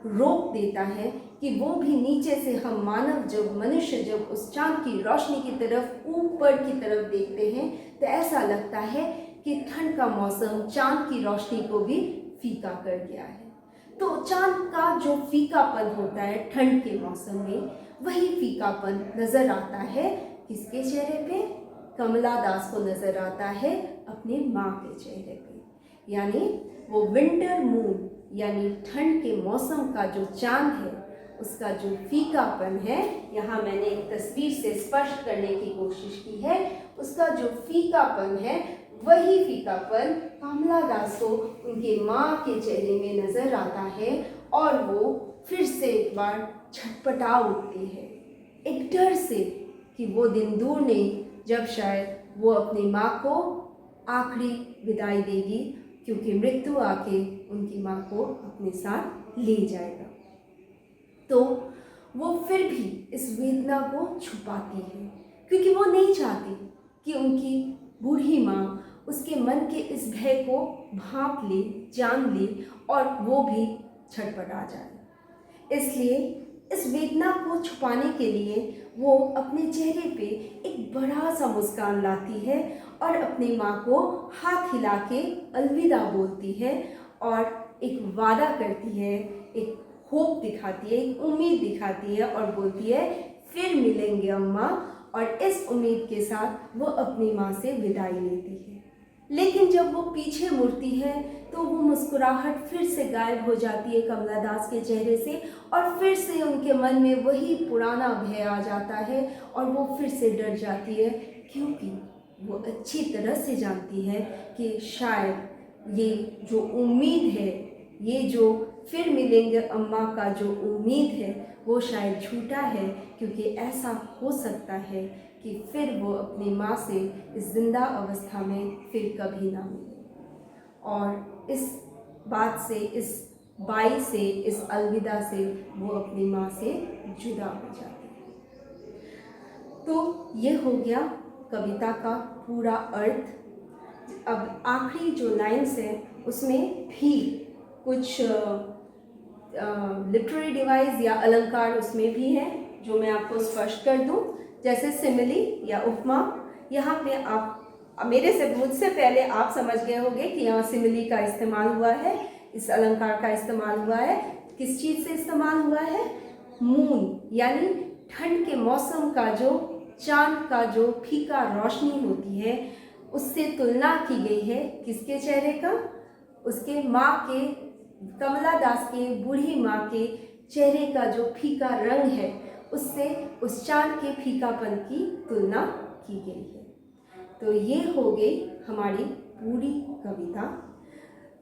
रोक देता है कि वो भी नीचे से हम मानव, जब मनुष्य जब उस चांद की रोशनी की तरफ ऊपर की तरफ देखते हैं तो ऐसा लगता है कि ठंड का मौसम चांद की रोशनी को भी फीका कर गया है। तो चांद का जो फीकापन होता है ठंड के मौसम में, वही फीकापन नजर आता है किसके चेहरे पे? कमला दास को नजर आता है अपने माँ के चेहरे पे। यानी वो विंटर मून यानी ठंड के मौसम का जो चांद है उसका जो फीकापन है, यहाँ मैंने एक तस्वीर से स्पष्ट करने की कोशिश की है, उसका जो फीकापन है वही फीकापन कमला दास को उनके माँ के चेहरे में नजर आता है। और वो फिर से एक बार छटपटा उठती है एक डर से कि वो दिन दूर नहीं जब शायद वो अपनी माँ को आखिरी विदाई देगी, क्योंकि मृत्यु आके उनकी माँ को अपने साथ ले जाएगा। तो वो फिर भी इस वेदना को छुपाती है, क्योंकि वो नहीं चाहती कि उनकी बूढ़ी माँ उसके मन के इस भय को भांप ले, जान ले और वो भी छटपटा जाए। इसलिए इस वेदना को छुपाने के लिए वो अपने चेहरे पे एक बड़ा सा मुस्कान लाती है और अपनी माँ को हाथ हिला के अलविदा बोलती है और एक वादा करती है, एक होप दिखाती है, एक उम्मीद दिखाती है और बोलती है फिर मिलेंगे अम्मा। और इस उम्मीद के साथ वो अपनी माँ से विदाई लेती है। लेकिन जब वो पीछे मुड़ती है तो वो मुस्कुराहट फिर से गायब हो जाती है कमला दास के चेहरे से, और फिर से उनके मन में वही पुराना भय आ जाता है और वो फिर से डर जाती है, क्योंकि वो अच्छी तरह से जानती है कि शायद ये जो उम्मीद है, ये जो फिर मिलेंगे अम्मा का जो उम्मीद है, वो शायद झूठा है, क्योंकि ऐसा हो सकता है कि फिर वो अपनी माँ से इस जिंदा अवस्था में फिर कभी ना मिले। और इस बात से, इस बाई से, इस अलविदा से वो अपनी माँ से जुदा हो जाती है। तो ये हो गया कविता का पूरा अर्थ। अब आखिरी जो लाइन्स है उसमें भी कुछ लिटरेरी डिवाइस या अलंकार उसमें भी है जो मैं आपको स्पष्ट कर दूं, जैसे सिमिली या उपमा। यहाँ पे आप मुझसे पहले आप समझ गए होंगे कि यहाँ सिमिली का इस्तेमाल हुआ है, इस अलंकार का इस्तेमाल हुआ है। किस चीज़ से इस्तेमाल हुआ है? मून, यानी ठंड के मौसम का जो चांद का जो फीका रोशनी होती है, उससे तुलना की गई है किसके चेहरे का? उसके माँ के, कमला दास के बूढ़ी माँ के चेहरे का जो फीका रंग है, उससे उस चांद के फीकापन की तुलना की गई है। तो ये हो गई हमारी पूरी कविता।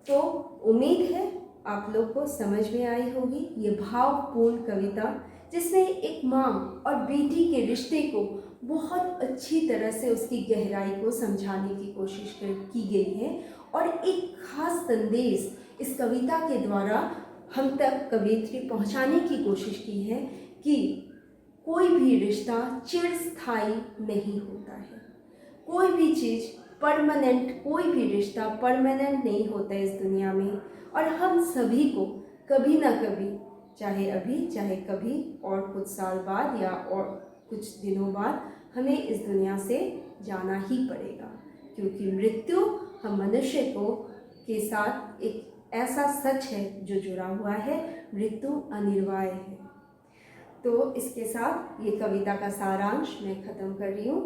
तो उम्मीद है आप लोग को समझ में आई होगी ये भावपूर्ण कविता, जिसमें एक माँ और बेटी के रिश्ते को बहुत अच्छी तरह से उसकी गहराई को समझाने की कोशिश की गई है, और एक खास संदेश इस कविता के द्वारा हम तक कवयित्री पहुँचाने की कोशिश की है कि कोई भी रिश्ता चिरस्थायी नहीं होता है, कोई भी चीज़ परमानेंट, कोई भी रिश्ता परमानेंट नहीं होता है इस दुनिया में। और हम सभी को कभी ना कभी, चाहे अभी चाहे कभी और कुछ साल बाद या और कुछ दिनों बाद, हमें इस दुनिया से जाना ही पड़ेगा, क्योंकि मृत्यु हम मनुष्य को के साथ एक ऐसा सच है जो जुड़ा हुआ है, मृत्यु अनिवार्य है। तो इसके साथ ये कविता का सारांश मैं ख़त्म कर रही हूँ।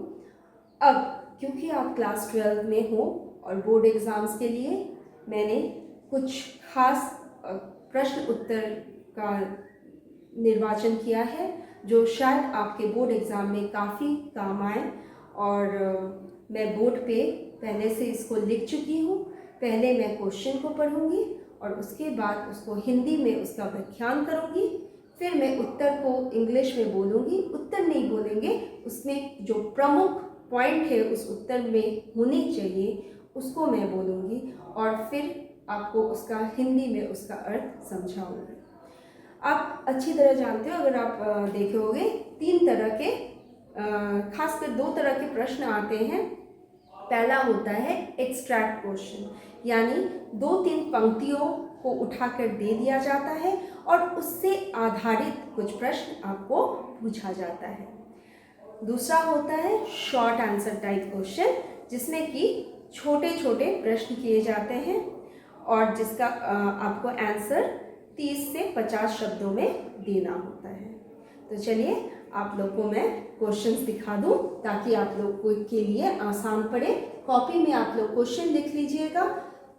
अब क्योंकि आप क्लास 12 में हो और बोर्ड एग्ज़ाम्स के लिए मैंने कुछ खास प्रश्न उत्तर का निर्वाचन किया है जो शायद आपके बोर्ड एग्ज़ाम में काफ़ी काम आए, और मैं बोर्ड पे पहले से इसको लिख चुकी हूँ। पहले मैं क्वेश्चन को पढ़ूँगी और उसके बाद उसको हिंदी में उसका व्याख्यान करूँगी, फिर मैं उत्तर को इंग्लिश में बोलूँगी। उत्तर नहीं बोलेंगे, उसमें जो प्रमुख पॉइंट है उस उत्तर में होने चाहिए उसको मैं बोलूँगी, और फिर आपको उसका हिंदी में उसका अर्थ समझाऊँगी। आप अच्छी तरह जानते हो, अगर आप देखे होंगे 3 तरह के, खासकर 2 तरह के प्रश्न आते हैं। पहला होता है एक्सट्रैक्ट क्वेश्चन, यानी 2-3 पंक्तियों को उठाकर दे दिया जाता है और उससे आधारित कुछ प्रश्न आपको पूछा जाता है। दूसरा होता है शॉर्ट आंसर टाइप क्वेश्चन, जिसमें कि छोटे छोटे प्रश्न किए जाते हैं और जिसका आपको आंसर 30 से 50 शब्दों में देना होता है। तो चलिए आप लोग को मैं क्वेश्चंस दिखा दूं ताकि आप लोग को के लिए आसान पड़े। कॉपी में आप लोग क्वेश्चन लिख लीजिएगा,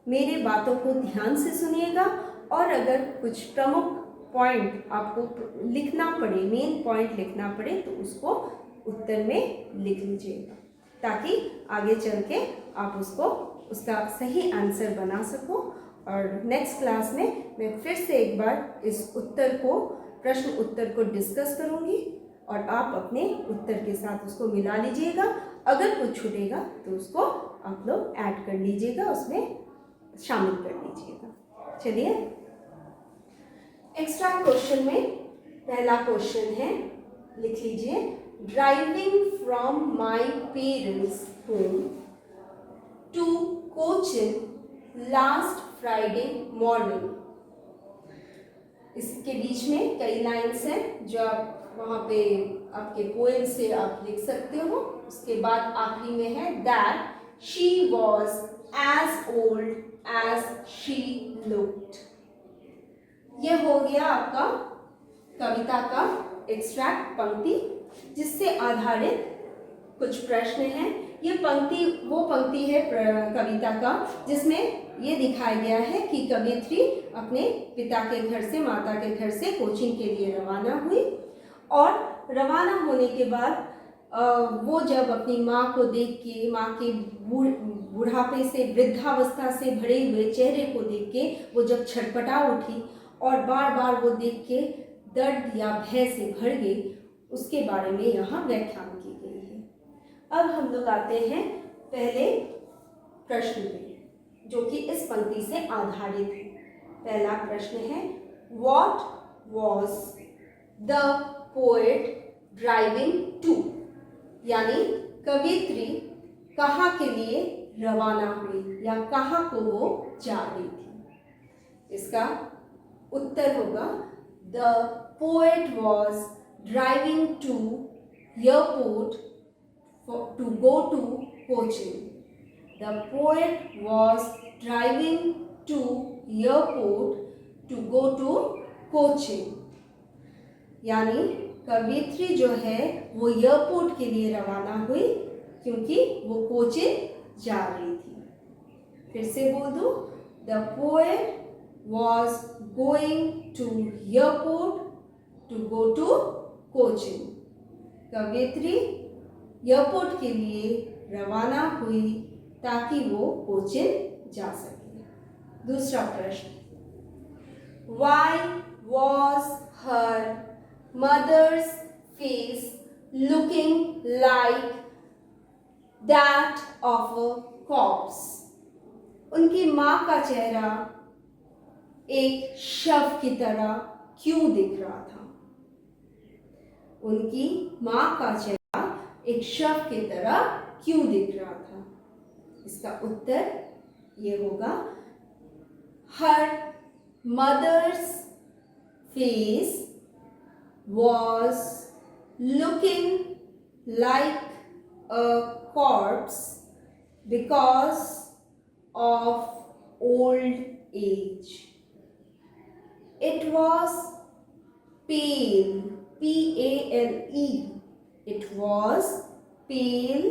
मेरे बातों को ध्यान से सुनिएगा, और अगर कुछ प्रमुख पॉइंट आपको लिखना पड़े, मेन पॉइंट लिखना पड़े, तो उसको उत्तर में लिख लीजिएगा ताकि आगे चल के आप उसका सही आंसर बना सको। और नेक्स्ट क्लास में मैं फिर से एक बार इस प्रश्न उत्तर को डिस्कस करूँगी और आप अपने उत्तर के साथ उसको मिला लीजिएगा। अगर कुछ छूटेगा तो उसको आप लोग ऐड कर लीजिएगा, उसमें शामिल कर लीजिएगा। चलिए एक्स्ट्रा क्वेश्चन में पहला क्वेश्चन है, लिख लीजिए, driving from my parents home to Cochin last Friday morning. इसके बीच में कई लाइन्स हैं जो आप वहाँ पे आपके पोएम से आप लिख सकते हो। उसके बाद आखिरी में है that she was as old as she looked. ये हो गया आपका कविता का एक्सट्रैक्ट पंक्ति, जिससे आधारित कुछ प्रश्न हैं। ये पंक्ति वो पंक्ति है कविता का जिसमें ये दिखाया गया है कि कवियत्री अपने पिता के घर से, माता के घर से कोचिंग के लिए रवाना हुई और रवाना होने के बाद वो जब अपनी माँ को देख के, माँ के बुढ़ापे से, वृद्धावस्था से भरे हुए चेहरे को देख के वो जब छटपटा उठी और बार बार वो देख के दर्द या भय से भर गई, उसके बारे में यहाँ व्याख्यान की गई है। अब हम लोग आते हैं पहले प्रश्न पे, जो कि इस पंक्ति से आधारित है। पहला प्रश्न है, what was the poet driving to, यानी कवियत्री कहाँ के लिए रवाना हुई या कहाँ को वो जा रही थी। इसका उत्तर होगा, the poet was driving to airport to go to Cochin. The poet was driving to airport to go to Cochin. यानी कवियत्री जो है वो एयरपोर्ट के लिए रवाना हुई क्योंकि वो कोचिन जा रही थी। फिर से बोल दो, the poet was going to airport to go to Cochin. कवियत्री एयरपोर्ट के लिए रवाना हुई ताकि वो कोचिन जा सके। दूसरा प्रश्न, Why was her mother's face looking like that of a corpse? उनकी माँ का चेहरा एक शव की तरह क्यों दिख रहा था? उनकी माँ का चेहरा एक शव की तरह क्यों दिख रहा था? इसका उत्तर ये होगा, her mother's face was looking like a corpse because of old age. It was pale, PALE. It was pale,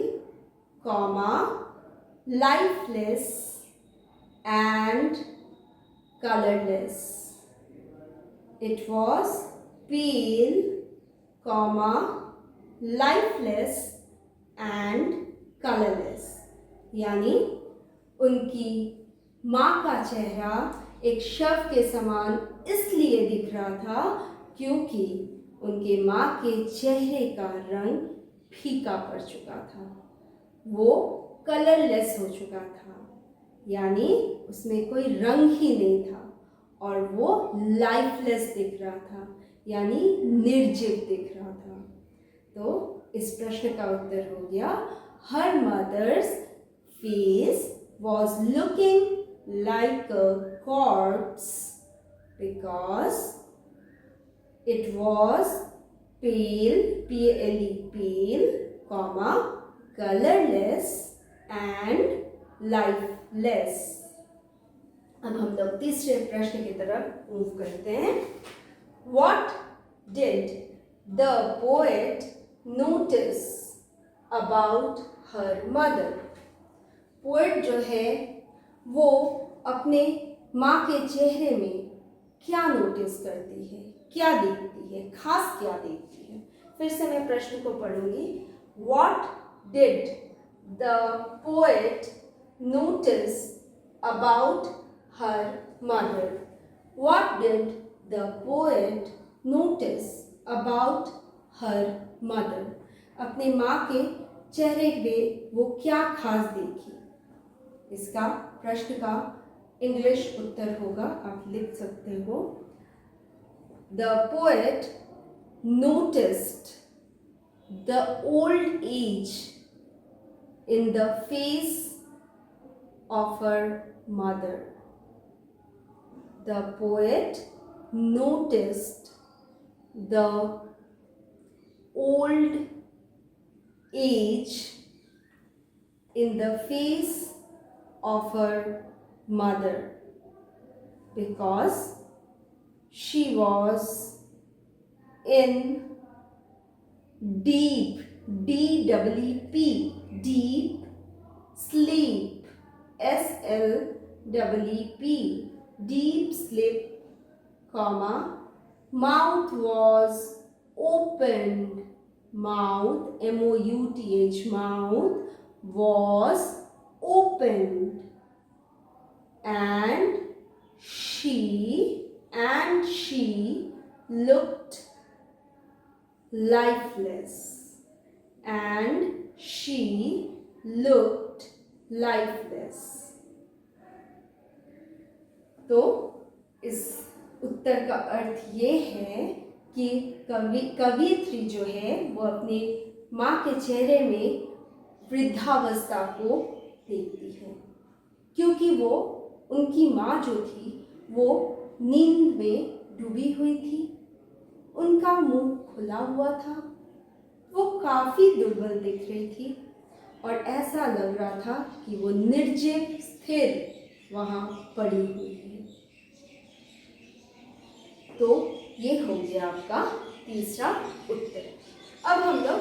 lifeless and colorless. It was pale, lifeless and colorless. यानी उनकी माँ का चेहरा एक शव के समान इसलिए दिख रहा था क्योंकि उनके माँ के चेहरे का रंग फीका पड़ चुका था, वो कलरलेस हो चुका था, यानी उसमें कोई रंग ही नहीं था और वो लाइफलेस दिख रहा था, यानी निर्जीव दिख रहा था। तो इस प्रश्न का उत्तर हो गया, her mother's face was looking like a corpse because it was pale, pale, colorless and lifeless. अब हम लोग तीसरे प्रश्न की तरफ मूव करते हैं। What did the poet notice about her mother? Poet जो है वो अपने माँ के चेहरे में क्या नोटिस करती है, क्या देखती है, खास क्या देखती है? फिर से मैं प्रश्न को पढ़ूंगी। What did the poet notice about her mother? What did the poet notice about her mother? अपनी माँ के चेहरे पे वो क्या खास देखी? इसका प्रश्न का इंग्लिश उत्तर होगा, आप लिख सकते हो। The poet noticed the old age in the face of her mother. The poet noticed the old age in the face of her mother because she was in deep, deep sleep, S-L-E-E-P, deep sleep, comma, mouth was opened, mouth, M-O-U-T-H, mouth was opened, and she looked lifeless, and she looked lifeless. तो इस उत्तर का अर्थ ये है कि कवियत्री जो है वो अपनी माँ के चेहरे में वृद्धावस्था को देखती है, क्योंकि वो उनकी माँ जो थी वो नींद में डूबी हुई थी, उनका मुंह खुला हुआ था, वो काफ़ी दुर्बल दिख रही थी और ऐसा लग रहा था कि वो निर्जीव स्थिर वहाँ पड़ी हुई है। तो ये हो गया आपका तीसरा उत्तर। अब हम लोग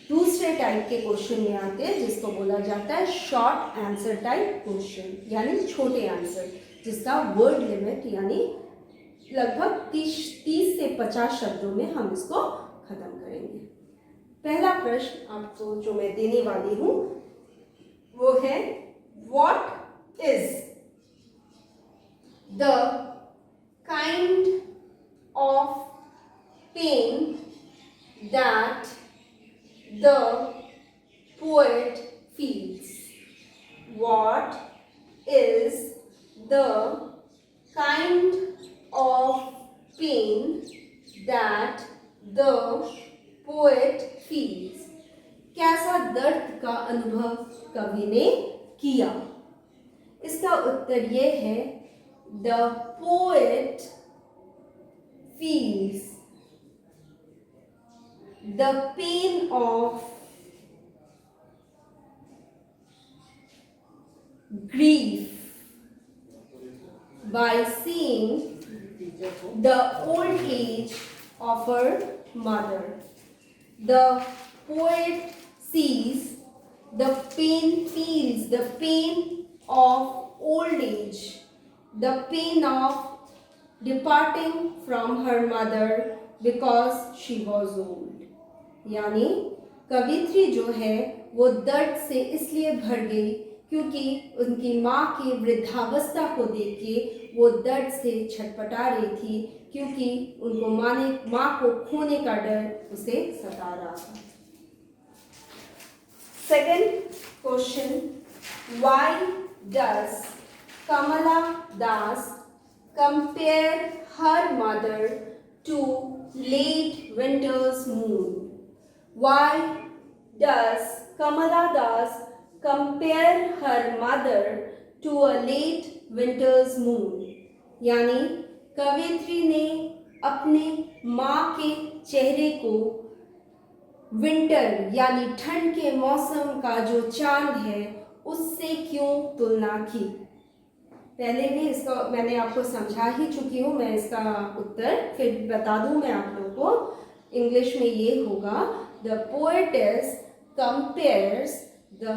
दूसरे टाइप के क्वेश्चन में आते हैं, जिसको बोला जाता है शॉर्ट आंसर टाइप क्वेश्चन, यानी छोटे आंसर, जिसका वर्ड लिमिट यानी लगभग 30 से 50 शब्दों में हम इसको खत्म करेंगे। पहला प्रश्न आपको जो मैं देने वाली हूँ वो है, what is the kind of pain that the poet feels? What is the kind of pain that the poet feels? कैसा दर्द का अनुभव कवि ने किया? इसका उत्तर ये है, the poet feels the pain of grief by seeing the old age of her mother. The poet sees the pain, feels the pain of old age, the pain of departing from her mother because she was old. यानी कवित्री जो है वो दर्द से इसलिए भर गई क्योंकि उनकी माँ की वृद्धावस्था को देख के वो दर्द से छटपटा रही थी, क्योंकि उनको माँ को खोने का डर उसे सता रहा था। Second question, why does Kamala Das compare her mother to late winter's moon? Why does Kamala Das compare her mother to a late winter's moon? यानी कवियत्री ने अपने माँ के चेहरे को विंटर यानी ठंड के मौसम का जो चांद है उससे क्यों तुलना की? पहले भी इसका मैंने आपको समझा ही चुकी हूँ, मैं इसका उत्तर फिर बता दूँ मैं आप लोगों को। इंग्लिश में ये होगा, the poetess compares the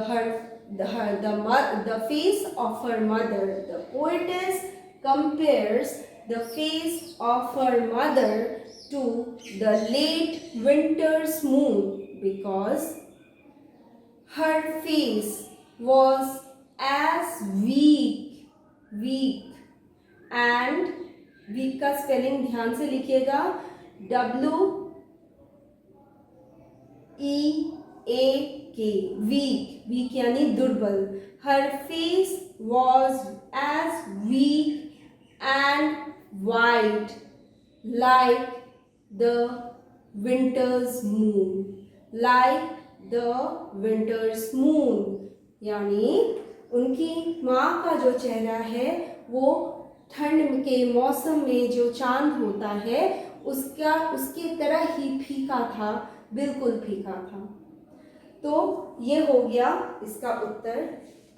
face of her mother. The poetess compares the face of her mother to the late winter's moon because her face was as weak and weak का स्पेलिंग ध्यान से लिखिएगा, W-E-A-K, weak यानी दुर्बल। Her face was as weak and white like the winter's moon, like the winter's moon। यानी उनकी माँ का जो चेहरा है वो ठंड के मौसम में जो चांद होता है उसकी तरह ही फीका था, बिल्कुल फीका था। तो ये हो गया इसका उत्तर।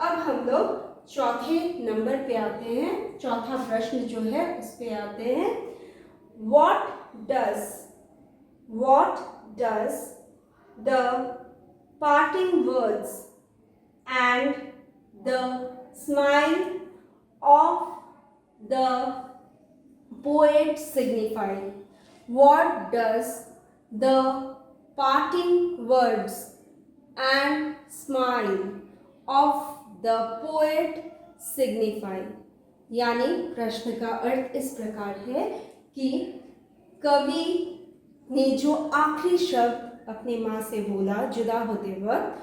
अब हम लोग चौथे नंबर पे आते हैं, चौथा प्रश्न जो है उस पे आते हैं। What does the parting words and the smile of the poet signify? What does the parting words and smile of the poet signify? यानी प्रश्न का अर्थ इस प्रकार है कि कवि ने जो आखिरी शब्द अपने माँ से बोला जुदा होते वक्त,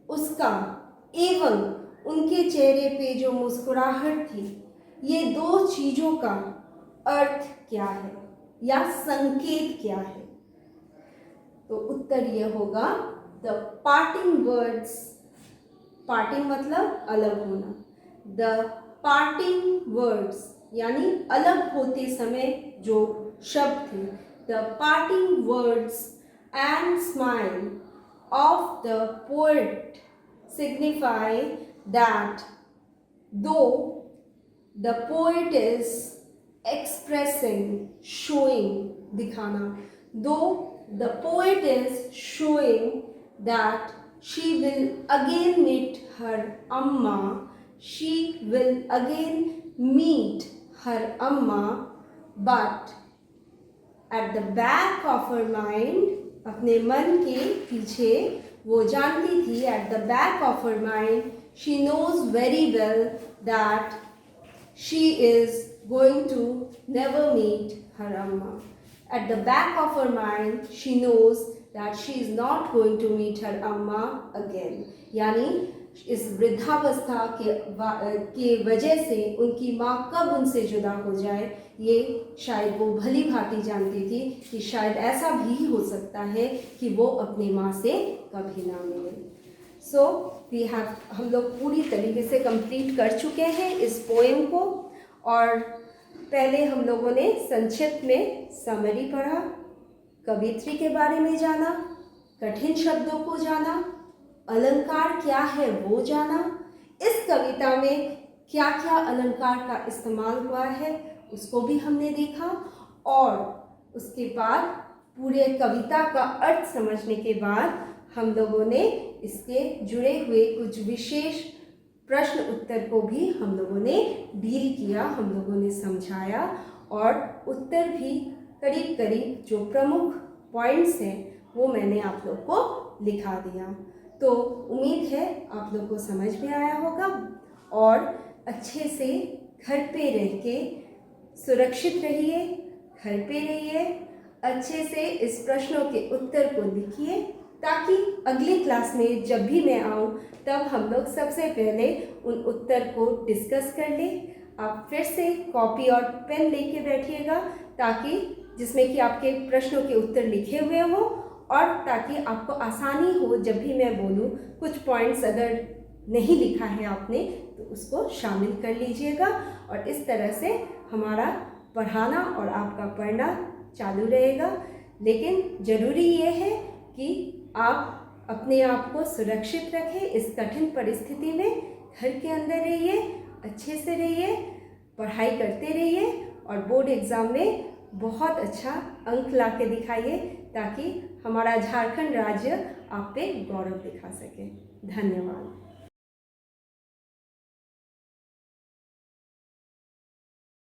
उसका एवं उनके चेहरे पे जो मुस्कुराहट थी, ये दो चीजों का अर्थ क्या है या संकेत क्या है? तो उत्तर यह होगा द पार्टिंग वर्ड्स, पार्टिंग मतलब अलग होना, द पार्टिंग वर्ड्स यानी अलग होते समय जो शब्द थे, the parting words and smile of the poet signify that though the poet is expressing, showing, दिखाना, though the poet is showing that she will again meet her amma, she will again meet her amma, but at the back of her mind, अपने मन के पीछे वो जानती थी, at the back of her mind she knows very well that she is going to never meet her amma. At the back of her mind she knows that she is not going to meet her amma again. यानी इस वृद्धावस्था के वजह से उनकी माँ कब उनसे जुदा हो जाए, ये शायद वो भली भांति जानती थी कि शायद ऐसा भी हो सकता है कि वो अपनी माँ से कभी ना मिले। सो हम लोग पूरी तरीके से कंप्लीट कर चुके हैं इस पोएम को, और पहले हम लोगों ने संक्षिप्त में समरी पढ़ा, कवित्री के बारे में जाना, कठिन शब्दों को जाना, अलंकार क्या है वो जाना, इस कविता में क्या क्या अलंकार का इस्तेमाल हुआ है उसको भी हमने देखा, और उसके बाद पूरे कविता का अर्थ समझने के बाद हम लोगों ने इसके जुड़े हुए कुछ विशेष प्रश्न उत्तर को भी हम लोगों ने डील किया, हम लोगों ने समझाया, और उत्तर भी करीब करीब जो प्रमुख पॉइंट्स हैं वो मैंने आप लोग को लिखा दिया। तो उम्मीद है आप लोग को समझ में आया होगा, और अच्छे से घर पे रह के सुरक्षित रहिए, घर पे रहिए, अच्छे से इस प्रश्नों के उत्तर को लिखिए, ताकि अगली क्लास में जब भी मैं आऊँ तब हम लोग सबसे पहले उन उत्तर को डिस्कस कर लें। आप फिर से कॉपी और पेन लेके बैठिएगा, ताकि जिसमें कि आपके प्रश्नों के उत्तर लिखे हुए हों, और ताकि आपको आसानी हो जब भी मैं बोलूँ, कुछ पॉइंट्स अगर नहीं लिखा है आपने तो उसको शामिल कर लीजिएगा, और इस तरह से हमारा पढ़ाना और आपका पढ़ना चालू रहेगा। लेकिन ज़रूरी ये है कि आप अपने आप को सुरक्षित रखें इस कठिन परिस्थिति में, घर के अंदर रहिए, अच्छे से रहिए, पढ़ाई करते रहिए, और बोर्ड एग्ज़ाम में बहुत अच्छा अंक ला के दिखाइए, ताकि हमारा झारखंड राज्य आप पे गौरव दिखा सके। धन्यवाद।